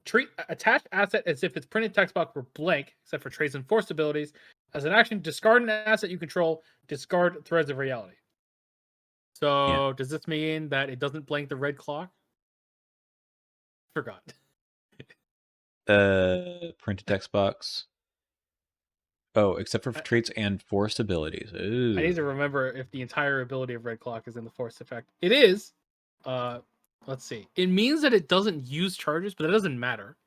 Speaker 2: Treat attached asset as if its printed text box were blank, except for traits and forced abilities. As an action, discard an asset you control. Discard Threads of Reality.
Speaker 1: Yeah,
Speaker 2: So does this mean that it doesn't blank the red clock? Forgot.
Speaker 1: printed text box. Oh, except for
Speaker 2: I,
Speaker 1: traits and forced abilities.
Speaker 2: I need to
Speaker 1: Ooh.
Speaker 2: remember if the entire ability of red clock is in the forced effect. It is. Uh, let's see. It means that it doesn't use charges, but that doesn't matter.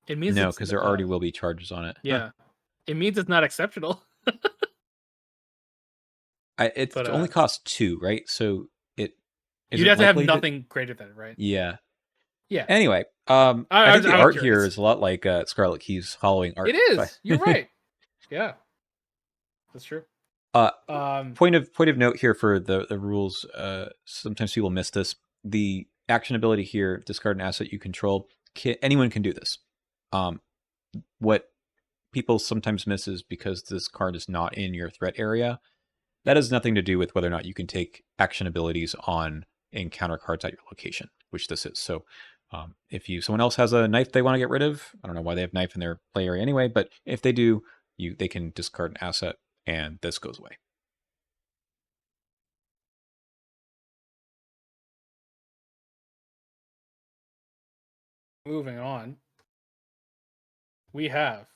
Speaker 2: It means
Speaker 1: No,
Speaker 2: it's
Speaker 1: because there already will be charges on it. Huh.
Speaker 2: yeah. It means it's not exceptional.
Speaker 1: It
Speaker 2: But
Speaker 1: only costs two, right? So it
Speaker 2: you'd
Speaker 1: isn't
Speaker 2: have to have
Speaker 1: likely to.
Speaker 2: nothing greater than it, right?
Speaker 1: Yeah.
Speaker 2: Yeah.
Speaker 1: Anyway, I
Speaker 2: I
Speaker 1: think
Speaker 2: was
Speaker 1: the
Speaker 2: I was
Speaker 1: art here
Speaker 2: curious.
Speaker 1: is a lot like Scarlet Key's Halloween art.
Speaker 2: It
Speaker 1: But
Speaker 2: is. You're right. Yeah, that's true.
Speaker 1: uh,
Speaker 2: Um,
Speaker 1: point of note here for the rules. Sometimes people miss this. The action ability here, discard an asset you control. Anyone can do this. What people sometimes miss is because this card is not in your threat area. That has nothing to do with whether or not you can take action abilities on encounter cards at your location, which this is. So if someone else has a knife they want to get rid of, I don't know why they have knife in their play area anyway, but if they do, they can discard an asset and this goes away.
Speaker 2: moving on, we have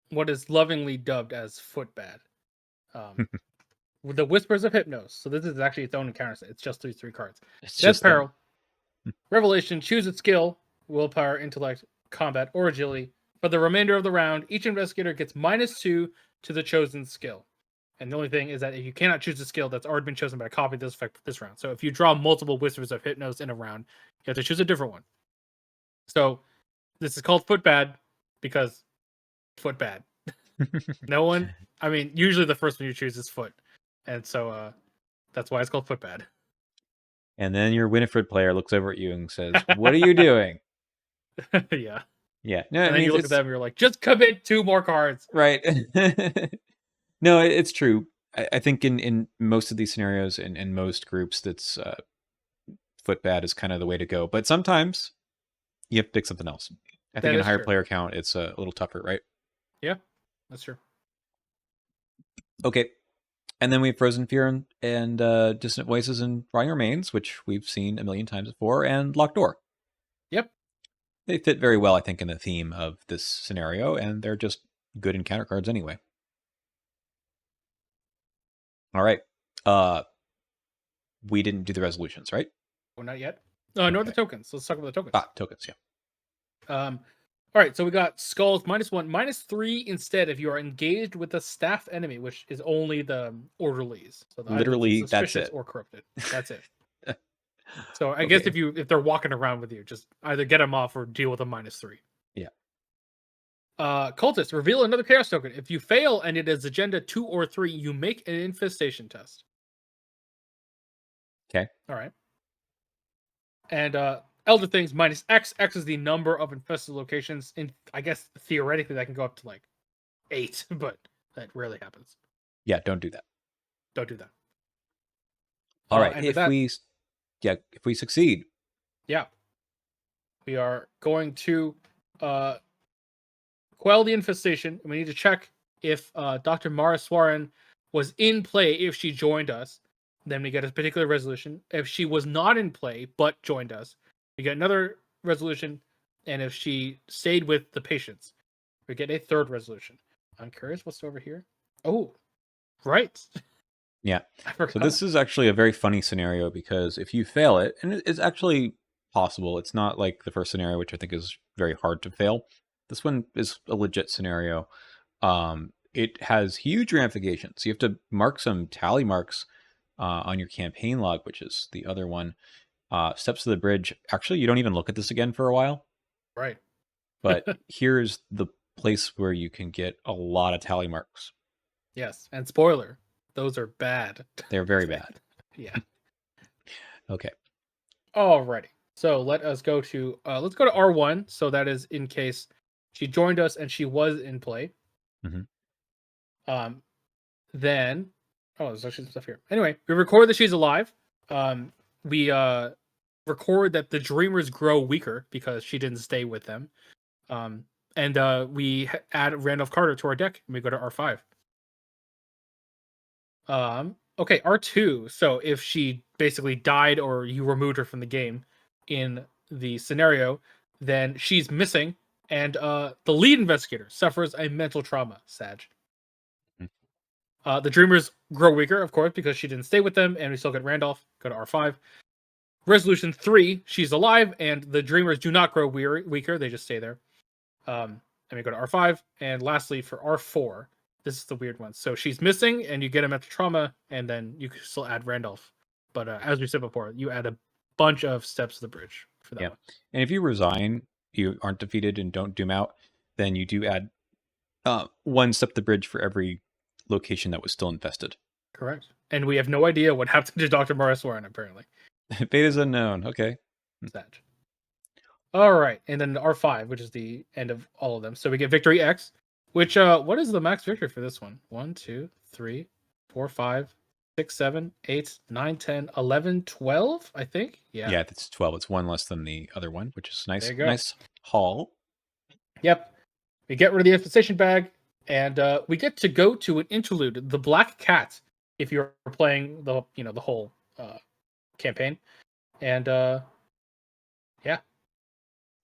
Speaker 2: what is lovingly dubbed as Footbad. With the Whispers of Hypnos. So this is actually its own encounter set. It's just these three cards.
Speaker 1: It's
Speaker 2: Death
Speaker 1: just them.
Speaker 2: Peril, Revelation, choose its skill, willpower, intellect, combat, or agility. For the remainder of the round, each investigator gets -2 to the chosen skill. And the only thing is that if you cannot choose a skill that's already been chosen by a copy, this affect this round. So if you draw multiple Whispers of Hypnos in a round, you have to choose a different one. So this is called Footbad because Footbad. No one, I mean, usually the first one you choose is Foot. And so that's why it's called Footbad.
Speaker 1: And then your Winifred player looks over at you and says, "What are you doing?"
Speaker 2: Yeah.
Speaker 1: Yeah, no, I
Speaker 2: And then
Speaker 1: mean
Speaker 2: you look at
Speaker 1: it's
Speaker 2: them and you're like, just commit 2 more cards.
Speaker 1: right. No, it's true. I think in most of these scenarios and in most groups, that's footbad is kind of the way to go. But sometimes you have to pick something else. I think
Speaker 2: That
Speaker 1: in a
Speaker 2: is
Speaker 1: higher
Speaker 2: true.
Speaker 1: player count, it's a little tougher, right?
Speaker 2: Yeah, that's true.
Speaker 1: Okay, and then we have Frozen Fear and Distant Voices and Drawing Remains, which we've seen a million times before, and Locked Door.
Speaker 2: Yep.
Speaker 1: They fit very well, I think, in the theme of this scenario, and they're just good encounter cards anyway. All right. We didn't do the resolutions, right?
Speaker 2: Well, not yet. Nor the
Speaker 1: Okay.
Speaker 2: tokens. Let's talk about the tokens.
Speaker 1: Tokens, yeah.
Speaker 2: All right, so we got skulls -1, -3 instead if you are engaged with a staff enemy, which is only the orderlies. So either the
Speaker 1: Literally, that's
Speaker 2: suspicious
Speaker 1: it.
Speaker 2: or corrupted. That's it. So I guess
Speaker 1: Okay.
Speaker 2: if they're walking around with you, just either get them off or deal with a -3.
Speaker 1: Yeah.
Speaker 2: Cultist, reveal another chaos token. If you fail and it is agenda 2 or 3, you make an infestation test.
Speaker 1: Okay.
Speaker 2: All right. And Elder Things -X. X is the number of infested locations. In I guess theoretically that can go up to like 8, but that rarely happens.
Speaker 1: Yeah, don't do that.
Speaker 2: Don't do that.
Speaker 1: All right.
Speaker 2: And with that,
Speaker 1: If we succeed,
Speaker 2: yeah, we are going to quell the infestation. And we need to check if Dr. Mara Swaran was in play if she joined us. Then we get a particular resolution. If she was not in play but joined us, we get another resolution. And if she stayed with the patients, we get a third resolution. I'm curious what's over here. Oh, right.
Speaker 1: yeah.
Speaker 2: I
Speaker 1: So
Speaker 2: forgot.
Speaker 1: this is actually a very funny scenario because if you fail it, and it's actually possible, it's not like the first scenario, which I think is very hard to fail. This one is a legit scenario. It has huge ramifications. You have to mark some tally marks on your campaign log, which is the other one. Steps to the bridge. Actually, you don't even look at this again for a while.
Speaker 2: Right.
Speaker 1: But here's the place where you can get a lot of tally marks.
Speaker 2: Yes. And spoiler, those are bad.
Speaker 1: They're very bad.
Speaker 2: Yeah.
Speaker 1: Okay.
Speaker 2: Alrighty. So let's go to R1. So that is in case she joined us and she was in play.
Speaker 1: Mhm.
Speaker 2: Um, then there's actually some stuff here. Anyway, we record that she's alive. We record that the dreamers grow weaker because she didn't stay with them. And we add Randolph Carter to our deck and we go to R5. Okay, R2. So if she basically died or you removed her from the game in the scenario, then she's missing, and the lead investigator suffers a mental trauma. Sag.
Speaker 1: Mm.
Speaker 2: The dreamers grow weaker, of course, because she didn't stay with them, and we still get Randolph. Go to R5. Resolution 3, she's alive, and the dreamers do not grow weaker; they just stay there. And we go to R5, and lastly for R4, this is the weird one. So she's missing, and you get a mental trauma, and then you can still add Randolph. But as we said before, you add a bunch of steps to the bridge for that
Speaker 1: Yeah.
Speaker 2: one.
Speaker 1: And if you resign, you aren't defeated and don't doom out, then you do add one step to the bridge for every location that was still infested.
Speaker 2: Correct. And we have no idea what happened to Dr. Morris Warren, apparently.
Speaker 1: Beta's unknown. Okay.
Speaker 2: Sag. All right. And then R5, which is the end of all of them. So we get Victory X, which, what is the max victory for this one? 1, 2, 3, 4, 5, 6, 7, 8, 9, 10, 11, 12, I think. Yeah.
Speaker 1: Yeah, it's 12. It's one less than the other one, which is nice.
Speaker 2: There you go.
Speaker 1: Nice haul.
Speaker 2: Yep. We get rid of the infestation bag, and we get to go to an interlude, the Black Cat, if you're playing the whole campaign. And yeah.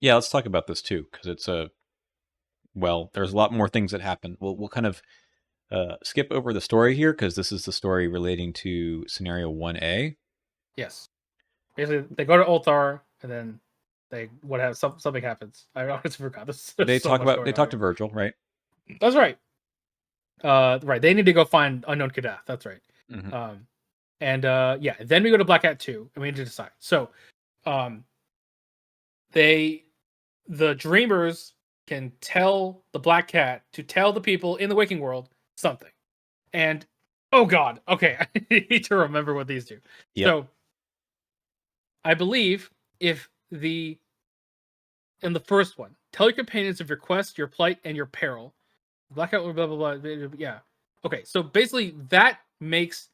Speaker 1: Yeah, let's talk about this too, because it's there's a lot more things that happen. We'll kind of skip over the story here because this is the story relating to scenario 1A.
Speaker 2: Yes. Basically, they go to Ulthar, and then something happens. I honestly forgot. There's so much
Speaker 1: They
Speaker 2: going on
Speaker 1: talk to
Speaker 2: here.
Speaker 1: Virgil, right?
Speaker 2: That's right. Right. They need to go find unknown Kadath. That's right.
Speaker 1: Mm-hmm.
Speaker 2: And then we go to Black Cat 2, and we need to decide. So, the dreamers can tell the Black Cat to tell the people in the waking world something. And oh god, okay, I need to remember what these do.
Speaker 1: Yep.
Speaker 2: So I believe if the in the first one, tell your companions of your quest, your plight, and your peril. Blackout, blah blah blah. Yeah. Okay, so basically that makes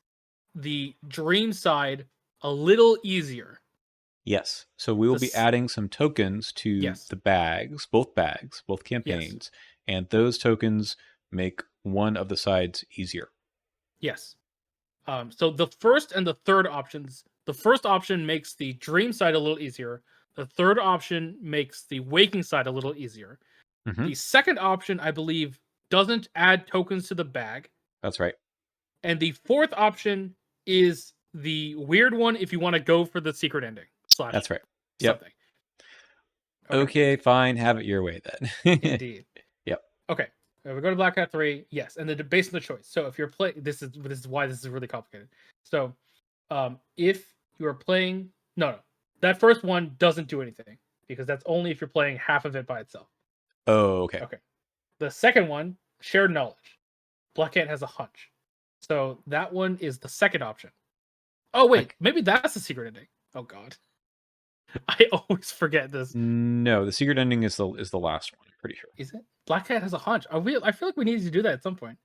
Speaker 2: the dream side a little easier.
Speaker 1: Yes. So we will be
Speaker 2: This,
Speaker 1: adding some tokens to
Speaker 2: yes,
Speaker 1: the bags, both
Speaker 2: yes,
Speaker 1: campaigns, and those tokens make one of the sides easier.
Speaker 2: yes. So the first and the third options, the first option makes the dream side a little easier. The third option makes the waking side a little easier.
Speaker 1: Mm-hmm.
Speaker 2: The second option, I believe, doesn't add tokens to the bag.
Speaker 1: That's right.
Speaker 2: And the fourth option is the weird one if you want to go for the secret ending slash
Speaker 1: That's right. Yep.
Speaker 2: something. Okay,
Speaker 1: Okay, fine. Have it your way then.
Speaker 2: indeed.
Speaker 1: Yep.
Speaker 2: Okay, we go to Black Hat 3. Yes, and the based on the choice. So if you're playing, this is why this is really complicated. So, if you are playing, no, that first one doesn't do anything because that's only if you're playing half of it by itself.
Speaker 1: Oh, okay.
Speaker 2: Okay, the second one, shared knowledge. Black Cat has a hunch, so that one is the second option. Oh wait,
Speaker 1: Like,
Speaker 2: maybe that's the secret ending. Oh god, I always forget this.
Speaker 1: no, the secret ending is the last one. I'm pretty sure.
Speaker 2: Is it? Black Cat has a hunch. I feel like we need to do that at some point.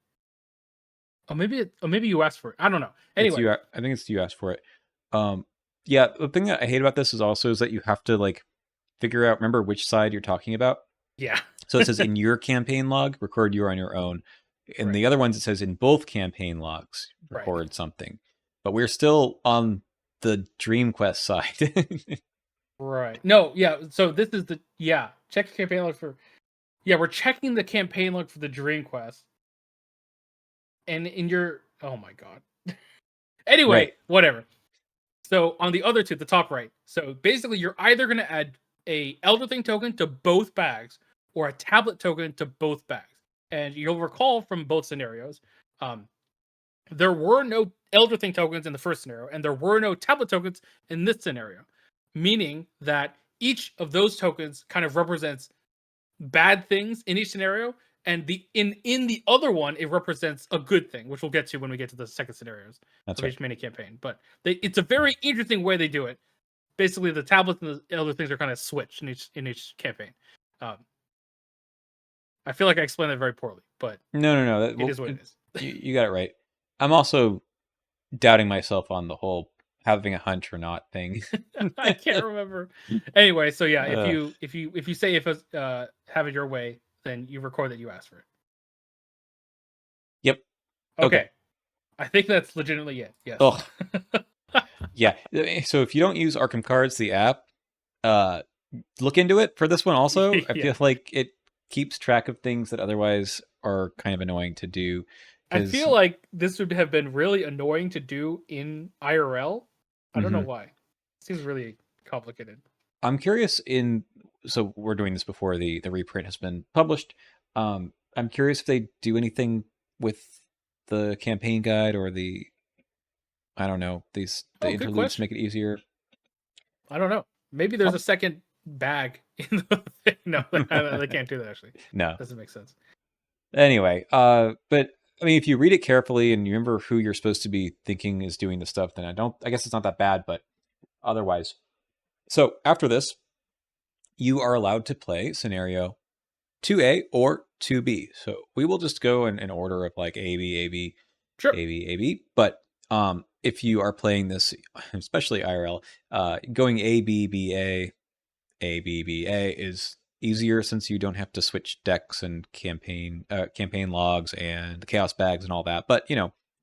Speaker 2: Or maybe you asked for it. I don't know.
Speaker 1: It's
Speaker 2: Anyway,
Speaker 1: you. I think it's you asked for it. Yeah. The thing that I hate about this is also is that you have to like figure out. Remember which side you're talking about.
Speaker 2: yeah,
Speaker 1: So it says in your campaign log, record you on your own. In
Speaker 2: right,
Speaker 1: the other ones, it says in both campaign logs,
Speaker 2: right,
Speaker 1: record something. But we're still on the Dream Quest side.
Speaker 2: right. No, yeah. So this is the check your campaign log for we're checking the campaign log for the Dream Quest, and in your oh my god.
Speaker 1: Right.
Speaker 2: Anyway, whatever. So on the other two, the top right. So basically, you're either going to add a Elder Thing token to both bags or a tablet token to both bags. And you'll recall from both scenarios, um, there were no Elder Thing tokens in the first scenario, and there were no tablet tokens in this scenario, meaning that each of those tokens kind of represents bad things in each scenario, and the in the other one it represents a good thing, which we'll get to when we get to the second scenarios
Speaker 1: That's
Speaker 2: of
Speaker 1: right.
Speaker 2: each mini campaign. But it's a very interesting way they do it. Basically, the tablets and the other things are kind of switched in each campaign. Um, I feel like I explained that very poorly, but
Speaker 1: No.
Speaker 2: it is what it is.
Speaker 1: You got it right. I'm also doubting myself on the whole having a hunch or not thing.
Speaker 2: I can't remember. Anyway, so yeah,
Speaker 1: uh,
Speaker 2: if you say if it's have it your way, then you record that you asked for it.
Speaker 1: yep. Okay.
Speaker 2: Okay, I think that's legitimately it. Yes.
Speaker 1: Ugh. Yeah. So if you don't use Arkham Cards, the app, uh, look into it for this one also. I
Speaker 2: Yeah.
Speaker 1: feel like it keeps track of things that otherwise are kind of annoying to do
Speaker 2: I
Speaker 1: because
Speaker 2: feel like this would have been really annoying to do in IRL. I don't know why. It seems really complicated.
Speaker 1: I'm curious in so we're doing this before the reprint has been published. I'm curious if they do anything with the campaign guide or the I don't know the
Speaker 2: Oh, good
Speaker 1: interludes to
Speaker 2: question.
Speaker 1: make it easier.
Speaker 2: I don't know. Maybe there's a
Speaker 1: Prob-
Speaker 2: second bag in the thing. No, they can't do that actually.
Speaker 1: no.
Speaker 2: Doesn't make sense.
Speaker 1: Anyway, but I mean, if you read it carefully and you remember who you're supposed to be thinking is doing the stuff, then I guess it's not that bad. But otherwise, so after this, you are allowed to play scenario 2A or 2B. So we will just go in order of like A, B, A, B,
Speaker 2: Sure.
Speaker 1: A, B, A, B. But if you are playing this, especially IRL, going A, B, B, A, B, B, A is easier since you don't have to switch decks and campaign logs and the chaos bags and all that. But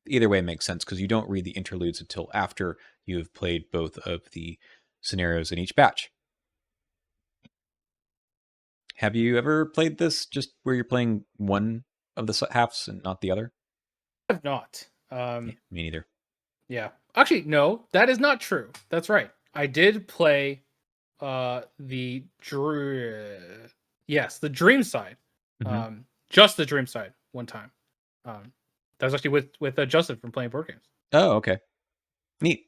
Speaker 1: either way it makes sense because you don't read the interludes until after you've played both of the scenarios in each batch. Have you ever played this just where you're playing one of the halves and not the other?
Speaker 2: I have not.
Speaker 1: Yeah, me neither.
Speaker 2: Yeah. Actually, no, that is not true. That's right. I did play the the dream side.
Speaker 1: Hmm.
Speaker 2: Just the dream side one time. That was actually with Justin from playing board games.
Speaker 1: Oh, okay. Neat.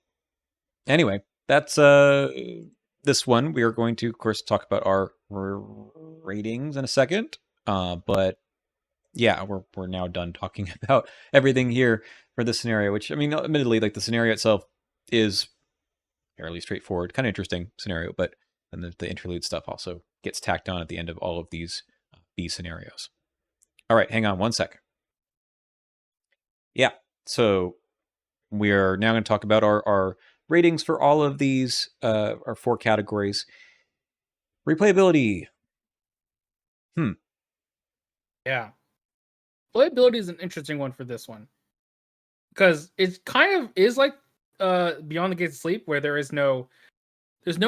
Speaker 1: Anyway, that's this one. We are going to, of course, talk about our ratings in a second. But yeah, we're now done talking about everything here for this scenario. Which I mean, admittedly, like the scenario itself is fairly straightforward, kind of interesting scenario, but then the interlude stuff also gets tacked on at the end of all of these B scenarios. All right, hang on one second. Yeah, so we're now going to talk about our ratings for all of these, our 4 categories. Replayability. Hmm.
Speaker 2: Yeah. Playability is an interesting one for this one because it kind of is like Beyond the Gates of Sleep, where there's no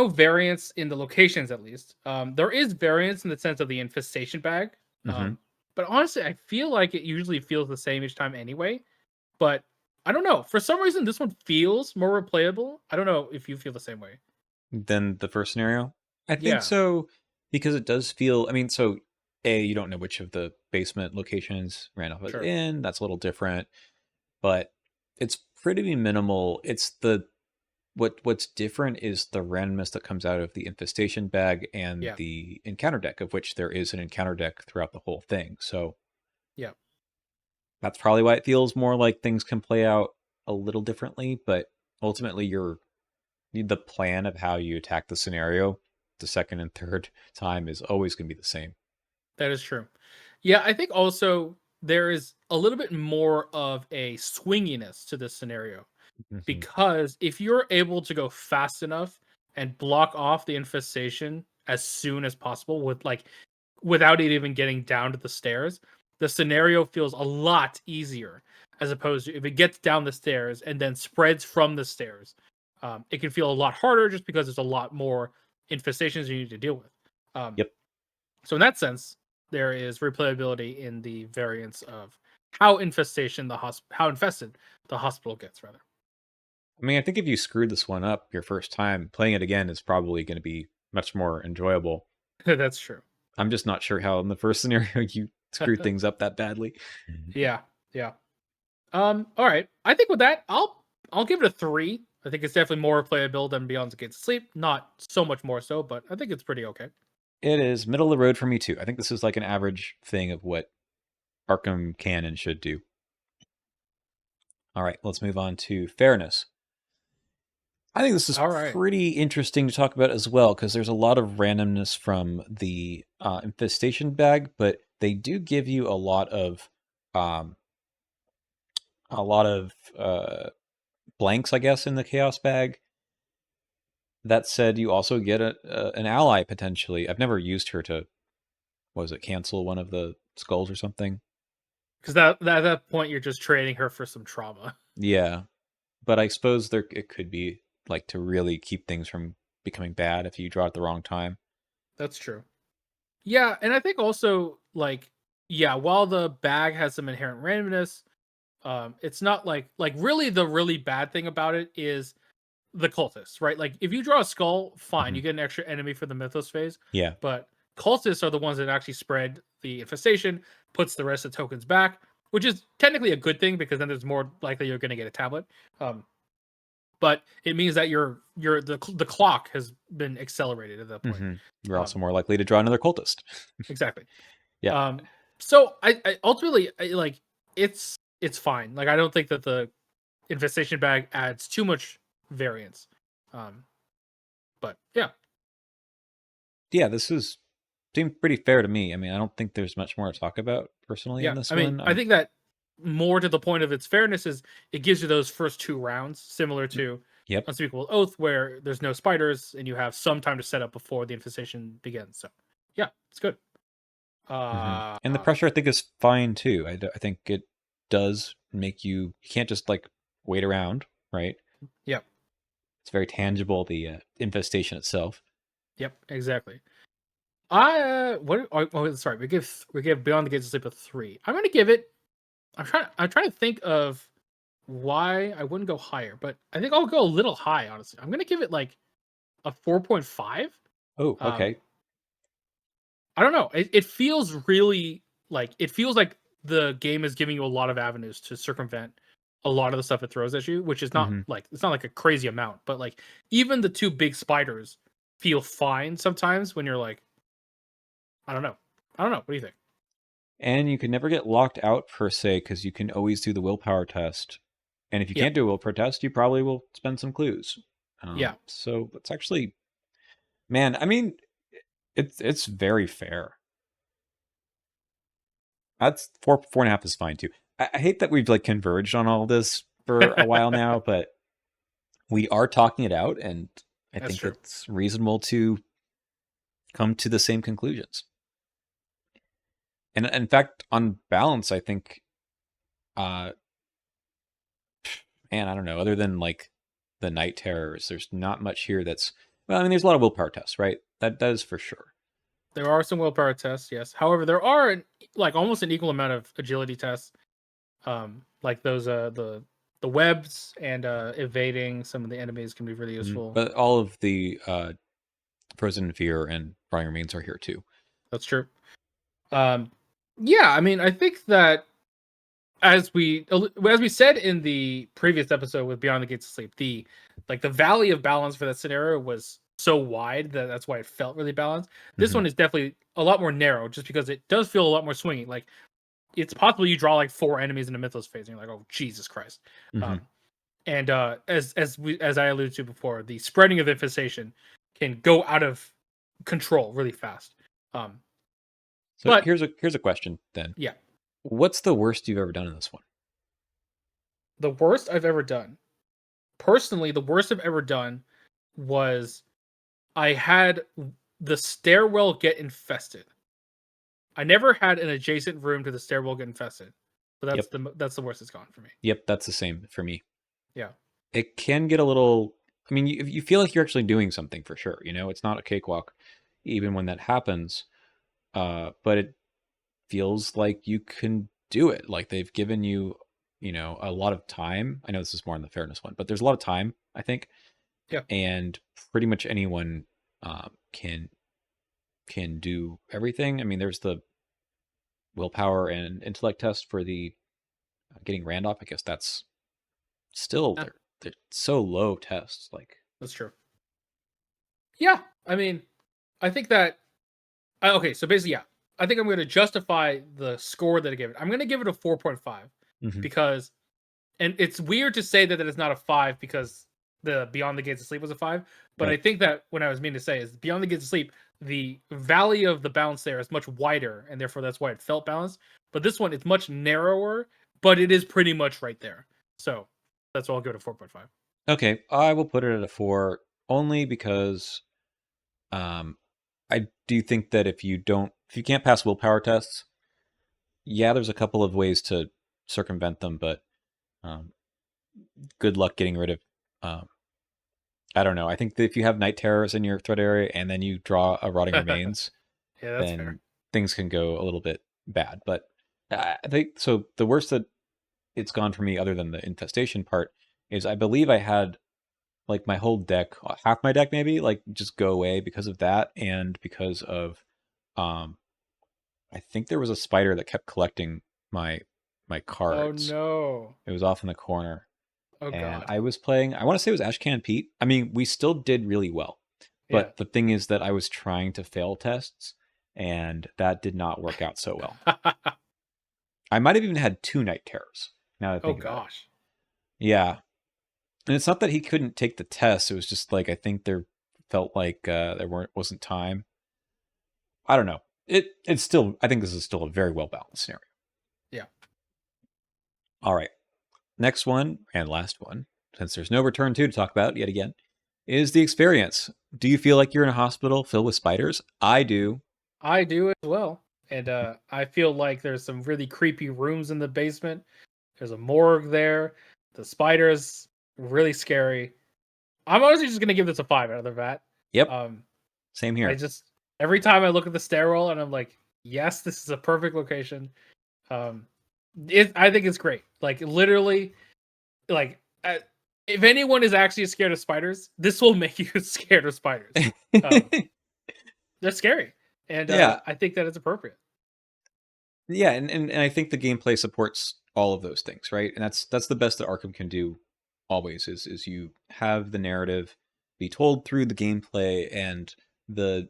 Speaker 2: variance in the locations at least. There is variance in the sense of the infestation bag,
Speaker 1: Mm-hmm.
Speaker 2: but honestly, I feel like it usually feels the same each time anyway. But I don't know. For some reason, this one feels more replayable. I don't know if you feel the same way.
Speaker 1: Than the first scenario. I think
Speaker 2: Yeah,
Speaker 1: so because it does feel. I mean, so you don't know which of the basement locations Randolph is
Speaker 2: sure.
Speaker 1: in. That's a little different, but it's pretty minimal. It's the what's different is the randomness that comes out of the infestation bag and
Speaker 2: Yeah,
Speaker 1: the encounter deck, of which there is an encounter deck throughout the whole thing. So
Speaker 2: yeah,
Speaker 1: that's probably why it feels more like things can play out a little differently. But ultimately, the plan of how you attack the scenario the second and third time is always going to be the same.
Speaker 2: that is true. Yeah, I think also there is a little bit more of a swinginess to this scenario
Speaker 1: Mm-hmm.
Speaker 2: because if you're able to go fast enough and block off the infestation as soon as possible without it even getting down to the stairs, the scenario feels a lot easier as opposed to if it gets down the stairs and then spreads from the stairs. It can feel a lot harder just because there's a lot more infestations you need to deal with. Um,
Speaker 1: Yep.
Speaker 2: so in that sense, there is replayability in the variance of how how infested the hospital gets rather.
Speaker 1: I mean, I think if you screwed this one up your first time, playing it again is probably going to be much more enjoyable.
Speaker 2: That's true.
Speaker 1: I'm just not sure how in the first scenario you screwed things up that badly.
Speaker 2: Yeah, yeah. All right. I think with that, I'll give it a 3. I think it's definitely more replayable than Beyond the Gates of Sleep. Not so much more so, but I think it's pretty okay.
Speaker 1: It is middle of the road for me too. I think this is like an average thing of what Arkham can and should do. All right, let's move on to fairness. I think this is
Speaker 2: All right.
Speaker 1: pretty interesting to talk about as well because there's a lot of randomness from the infestation bag, but they do give you um, a lot of blanks, I guess, in the chaos bag. That said, you also get an ally potentially. I've never used her to, what was it, cancel one of the skulls or something.
Speaker 2: Because at that point you're just trading her for some trauma.
Speaker 1: Yeah, but I suppose there it could be like to really keep things from becoming bad if you draw at the wrong time.
Speaker 2: That's true. Yeah, and I think also yeah, while the bag has some inherent randomness, it's not like really the really bad thing about it is the cultists, right? Like if you draw a skull, fine,
Speaker 1: Hmm.
Speaker 2: you get an extra enemy for the mythos phase,
Speaker 1: Yeah.
Speaker 2: but cultists are the ones that actually spread the infestation, puts the rest of the tokens back, which is technically a good thing because then there's more likely you're going to get a tablet. But it means that the clock has been accelerated at that point.
Speaker 1: Hmm. You're also
Speaker 2: Um,
Speaker 1: more likely to draw another cultist.
Speaker 2: exactly.
Speaker 1: Yeah.
Speaker 2: So I ultimately it's fine. Like I don't think that the infestation bag adds too much variance. Um, but yeah,
Speaker 1: Yeah, this is seemed pretty fair to me. I mean, I don't think there's much more to talk about personally in
Speaker 2: yeah.
Speaker 1: this
Speaker 2: I mean,
Speaker 1: one.
Speaker 2: I
Speaker 1: I'm
Speaker 2: think that more to the point of its fairness is it gives you those first 2 rounds, similar to
Speaker 1: Yep.
Speaker 2: Unspeakable Oath, where there's no spiders and you have some time to set up before the infestation begins. So yeah, it's good.
Speaker 1: Hmm.
Speaker 2: Uh,
Speaker 1: And the pressure I think is fine too. I think it does make you can't just like wait around, right?
Speaker 2: yep,
Speaker 1: It's very tangible, the infestation itself.
Speaker 2: yep, exactly. I what? Oh, sorry. We give Beyond the Gates of Sleep a 3. I'm gonna give it. I'm trying to think of why I wouldn't go higher, but I think I'll go a little high. Honestly, I'm gonna give it like a 4.5.
Speaker 1: Oh,
Speaker 2: Um,
Speaker 1: okay.
Speaker 2: I don't know. It feels really like it feels like the game is giving you a lot of avenues to circumvent a lot of the stuff it throws at you, which is not
Speaker 1: Hmm.
Speaker 2: like it's not like a crazy amount, but like even the 2 big spiders feel fine sometimes when you're like, I don't know. I don't know. What do you think?
Speaker 1: And you can never get locked out per se because you can always do the willpower test. And if you
Speaker 2: Yeah.
Speaker 1: can't do a willpower test, you probably will spend some clues.
Speaker 2: Yeah.
Speaker 1: So it's actually, man, I mean, it's very fair. That's four and a half is fine too. I hate that we've like converged on all this for a while now, but we are talking it out, and I
Speaker 2: That's
Speaker 1: think
Speaker 2: true.
Speaker 1: it's reasonable to come to the same conclusions. And in fact, on balance, I think, uh, man, I don't know, other than like the night terrors, there's not much here that's, well, I mean, there's a lot of willpower tests, right? That is for sure.
Speaker 2: There are some willpower tests, yes. However, there are like almost an equal amount of agility tests, like those the webs and evading some of the enemies can be really useful.
Speaker 1: But all of the Frozen in Fear and Frying Remains are here too.
Speaker 2: That's true. Um, yeah, I mean, I think that as we said in the previous episode with Beyond the Gates of Sleep, the valley of balance for that scenario was so wide that that's why it felt really balanced. This
Speaker 1: Mm-hmm.
Speaker 2: one is definitely a lot more narrow, just because it does feel a lot more swingy. Like it's possible you draw like 4 enemies in the mythos phase, and you're like, oh Jesus Christ.
Speaker 1: Mm-hmm.
Speaker 2: Um, and as I alluded to before, the spreading of infestation can go out of control really fast. Um,
Speaker 1: So
Speaker 2: but
Speaker 1: here's a question then.
Speaker 2: yeah,
Speaker 1: What's the worst you've ever done in this one?
Speaker 2: the worst I've ever done, personally, the worst I've ever done was I had the stairwell get infested. I never had an adjacent room to the stairwell get infested, but
Speaker 1: Yep.
Speaker 2: that's the worst it's gone for me.
Speaker 1: Yep, that's the same for me.
Speaker 2: Yeah,
Speaker 1: It can get a little, I mean, you feel like you're actually doing something for sure, it's not a cakewalk even when that happens. But it feels like you can do it. Like they've given you, a lot of time. I know this is more on the fairness one, but there's a lot of time, I think,
Speaker 2: yeah,
Speaker 1: and pretty much anyone can do everything. I mean, there's the willpower and intellect test for the getting Randolph. I guess that's still
Speaker 2: yeah,
Speaker 1: they're so low tests. Like,
Speaker 2: that's true. Yeah, I mean, I think that okay. So basically, yeah, I think I'm going to justify the score that I give it. I'm going to give it a 4.5
Speaker 1: mhm.
Speaker 2: because, and it's weird to say that it's not a 5 because the Beyond the Gates of Sleep was a 5. But I
Speaker 1: Right.
Speaker 2: think that what I was meaning to say is Beyond the Gates of Sleep, the valley of the balance there is much wider, and therefore that's why it felt balanced. But this one, it's much narrower, but it is pretty much right there. So that's why I'll give it a 4.5.
Speaker 1: Okay, I will put it at a 4 only because um, I do think that if you can't pass willpower tests, yeah, there's a couple of ways to circumvent them, but um, good luck getting rid of. Um, I don't know. I think that if you have night terrors in your threat area and then you draw a rotting
Speaker 2: Yeah,
Speaker 1: remains,
Speaker 2: that's fair.
Speaker 1: then things can go a little bit bad. But I think so. The worst that it's gone for me, other than the infestation part, is I believe I had like my whole deck, half my deck maybe, like just go away because of that, and because of um, I think there was a spider that kept collecting my
Speaker 2: Oh
Speaker 1: cards.
Speaker 2: no.
Speaker 1: It was off in the corner,
Speaker 2: Oh
Speaker 1: and
Speaker 2: god.
Speaker 1: I was playing. I want to say it was Ashcan Pete. I mean, we still did really well,
Speaker 2: Yeah.
Speaker 1: but the thing is that I was trying to fail tests, and that did not work out so well. I might have even had two night terrors. Now that I
Speaker 2: Oh
Speaker 1: think about it,
Speaker 2: gosh.
Speaker 1: yeah. And it's not that he couldn't take the test. It was just like I think there felt like there wasn't time. I don't know. It's still, I think this is still a very well balanced scenario.
Speaker 2: Yeah.
Speaker 1: All right. Next one and last one, since there's no return to talk about yet again, is the experience. Do you feel like you're in a hospital filled with spiders? I do.
Speaker 2: I do as well. And I feel like there's some really creepy rooms in the basement. There's a morgue there. The spiders really scary. I'm honestly just gonna give this a 5 out of the vat.
Speaker 1: Yep.
Speaker 2: Um
Speaker 1: Same
Speaker 2: I
Speaker 1: here.
Speaker 2: just every time I look at the stairwell and I'm like, yes, this is a perfect location. Um I think it's great. Like literally like if anyone is actually scared of spiders, this will make you scared of spiders. Um they're scary. And
Speaker 1: Yeah.
Speaker 2: I think that it's appropriate.
Speaker 1: Yeah, and I think the gameplay supports all of those things, right? And that's the best that Arkham can do always is you have the narrative be told through the gameplay, and the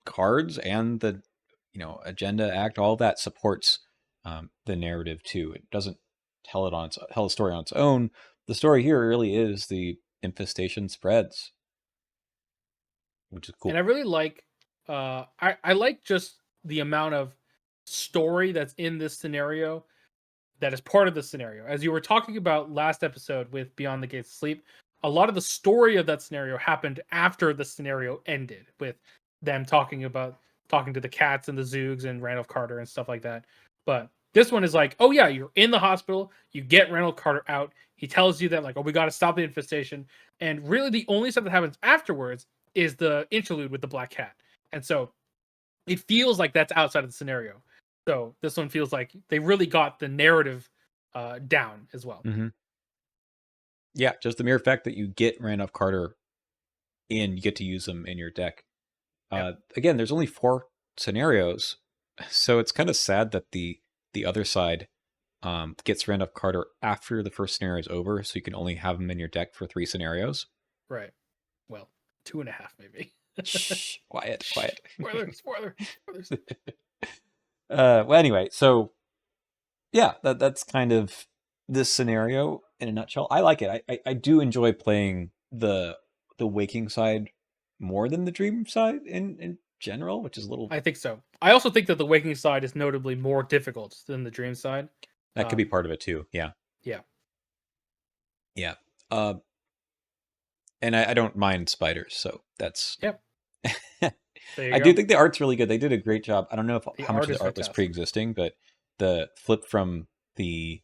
Speaker 1: cards and the agenda act, all of that supports the narrative too. It doesn't tell a story on its own. The story here really is the infestation spreads, which is
Speaker 2: And
Speaker 1: cool.
Speaker 2: I really like I like just the amount of story that's in this scenario that is part of the scenario. As you were talking about last episode with Beyond the Gates of Sleep, a lot of the story of that scenario happened after the scenario ended, with them talking to the cats and the Zoogs and Randolph Carter and stuff like that. But this one is like, oh yeah, you're in the hospital, you get Randolph Carter out, he tells you that like, oh, we got to stop the infestation, and really the only stuff that happens afterwards is the interlude with the black cat, and so it feels like that's outside of the scenario. So this one feels like they really got the narrative down as well.
Speaker 1: Mm-hmm. Yeah, just the mere fact that you get Randolph Carter in, you get to use them in your deck.
Speaker 2: Yep.
Speaker 1: Again, there's only 4 scenarios, so it's kind of sad that the other side gets Randolph Carter after the first scenario is over, so you can only have him in your deck for 3 scenarios.
Speaker 2: Right. Well, 2.5 maybe.
Speaker 1: Shh, quiet,
Speaker 2: Shh.
Speaker 1: quiet.
Speaker 2: Spoilers.
Speaker 1: Well, anyway, so yeah, that's kind of this scenario in a nutshell. I like it. I do enjoy playing the waking side more than the dream side in general, which is a little
Speaker 2: I think so. I also think that the waking side is notably more difficult than the dream side.
Speaker 1: that could be part of it too. Yeah,
Speaker 2: Yeah.
Speaker 1: yeah. Uh, and I don't mind spiders, so that's.
Speaker 2: Yep. There you
Speaker 1: I do
Speaker 2: go.
Speaker 1: think the art's really good. They did a great job. I don't know if
Speaker 2: The
Speaker 1: how much
Speaker 2: art
Speaker 1: of
Speaker 2: is
Speaker 1: the art was
Speaker 2: fantastic.
Speaker 1: pre-existing, but the flip from the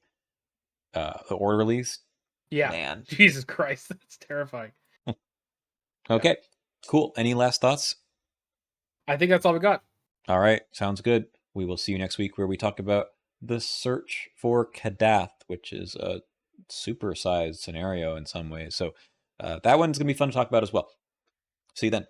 Speaker 1: orderlies,
Speaker 2: Yeah.
Speaker 1: man.
Speaker 2: Jesus Christ, that's terrifying. Yeah.
Speaker 1: Okay, cool. Any last thoughts?
Speaker 2: I think that's all we got.
Speaker 1: All right, sounds good. We will see you next week where we talk about the search for Kadath, which is a supersized scenario in some ways. So that one's going to be fun to talk about as well. See you then.